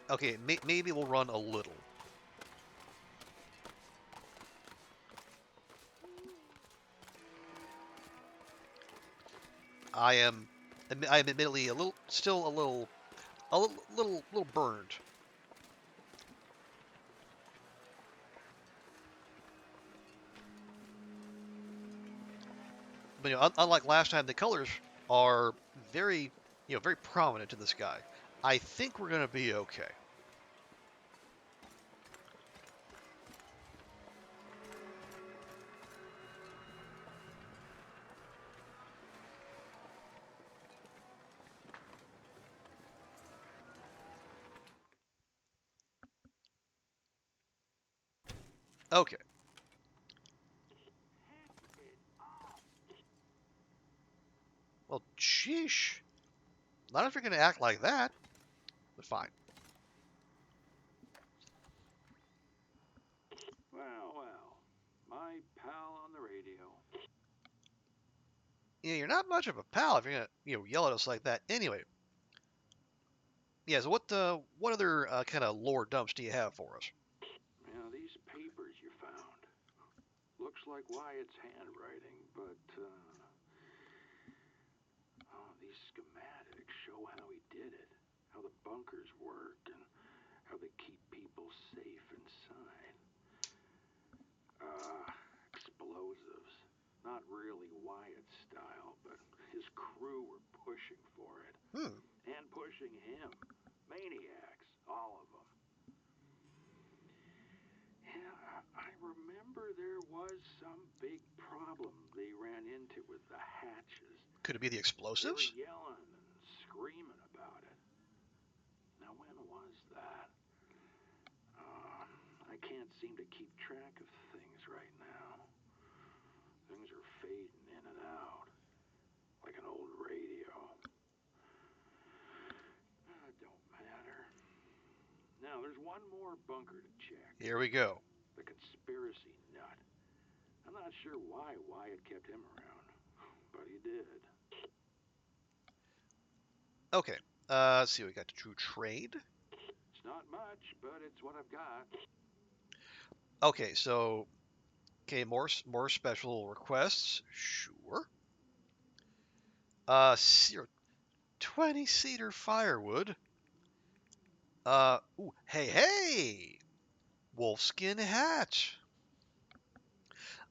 Okay, maybe we'll run a little. I am admittedly still a little burned. But unlike last time, the colors are very, very prominent in the sky. I think we're gonna be okay. Okay. Well, sheesh. Not if you're gonna act like that. But fine. Well, my pal on the radio. Yeah, you're not much of a pal if you're gonna yell at us like that. Anyway. Yeah. So what other kind of lore dumps do you have for us? These papers you found. Looks like Wyatt's handwriting, but, these schematics show how he did it, how the bunkers work, and how they keep people safe inside. Explosives. Not really Wyatt's style, but his crew were pushing for it. And pushing him. Maniacs, all of them. Yeah, I remember there was some big problem they ran into with the hatches. Could it be the They were explosives? yelling and screaming about it. Now, when was that? I can't seem to keep track of things right now. Things are fading in and out, like an old radio. Don't matter. Now, there's one more bunker to check. Here we go. The conspiracy nut. I'm not sure why Wyatt kept him around, but he did. Okay. Let's see. We got true trade. It's not much, but it's what I've got. Okay. So, okay, more special requests. Sure. 20 cedar firewood. Ooh, hey! Wolfskin hat.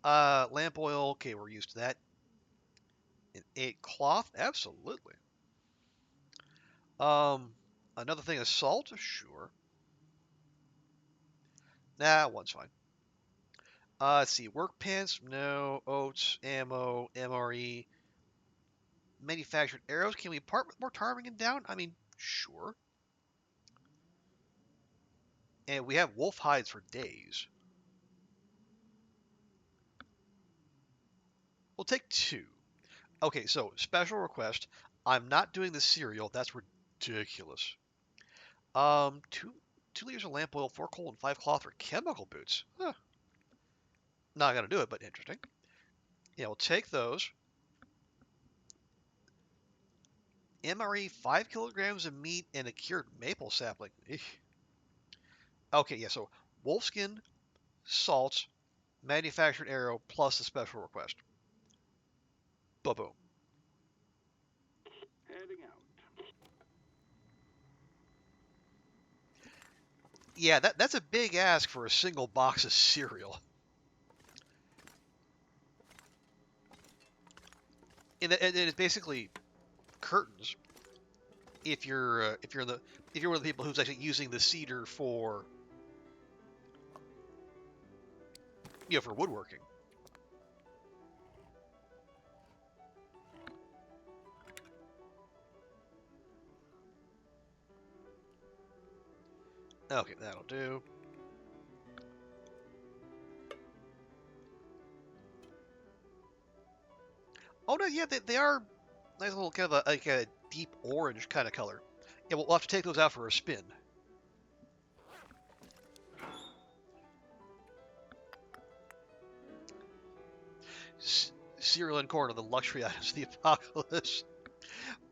Lamp oil. Okay, we're used to that. An 8 cloth. Absolutely. Another thing of salt. Sure. Nah, one's fine. Let's see. Work pants. No. Oats. Ammo. MRE. Manufactured arrows. Can we part with more ptarmigan down? I mean, sure. And we have wolf hides for days. We'll take 2. Okay, so special request. I'm not doing the cereal. That's ridiculous. 2 liters of lamp oil, 4 coal, and 5 cloth for chemical boots. Huh. Not gonna do it, but interesting. Yeah, we'll take those. MRE, 5 kilograms of meat and a cured maple sapling. Eesh. Okay, yeah, so wolfskin, salt, manufactured arrow, plus the special request. Boom. Heading out. Yeah, that's a big ask for a single box of cereal. And it's basically curtains. If you're one of the people who's actually using the cedar for for woodworking. Okay, that'll do. Oh no, yeah, they are nice little kind of like a deep orange kind of color. Yeah, we'll have to take those out for a spin. Cereal and corn are the luxury items of the apocalypse.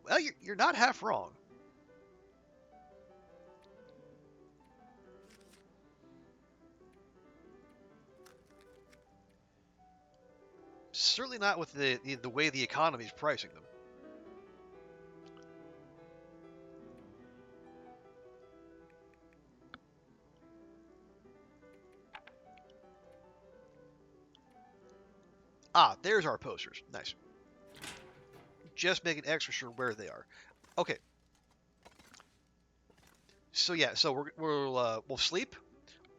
Well, you're not half wrong. Certainly not with the way the economy is pricing them. Ah, there's our posters. Nice. Just making extra sure where they are. Okay. So yeah, so we'll sleep.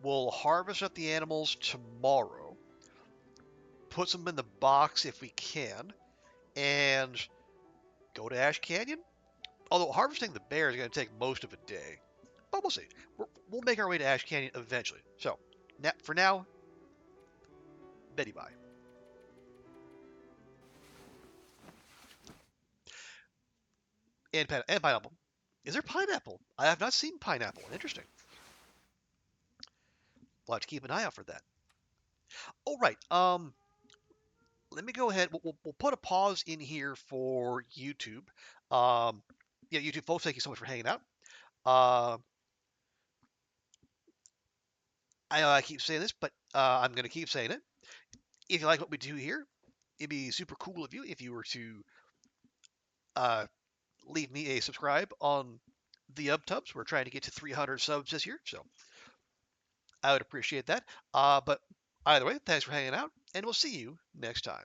We'll harvest up the animals tomorrow. Put them in the box if we can, and go to Ash Canyon. Although harvesting the bear is going to take most of a day, but we'll see. We'll make our way to Ash Canyon eventually. So, for now, Betty bye. And pineapple. Is there pineapple? I have not seen pineapple. Interesting. We'll have to keep an eye out for that. All right. Let me go ahead. We'll put a pause in here for YouTube. Yeah, YouTube folks, thank you so much for hanging out. Uh, I know I keep saying this, but I'm going to keep saying it. If you like what we do here, it'd be super cool of you if you were to uh, leave me a subscribe on the UpTubs. We're trying to get to 300 subs this year, so I would appreciate that. But either way, thanks for hanging out, and we'll see you next time.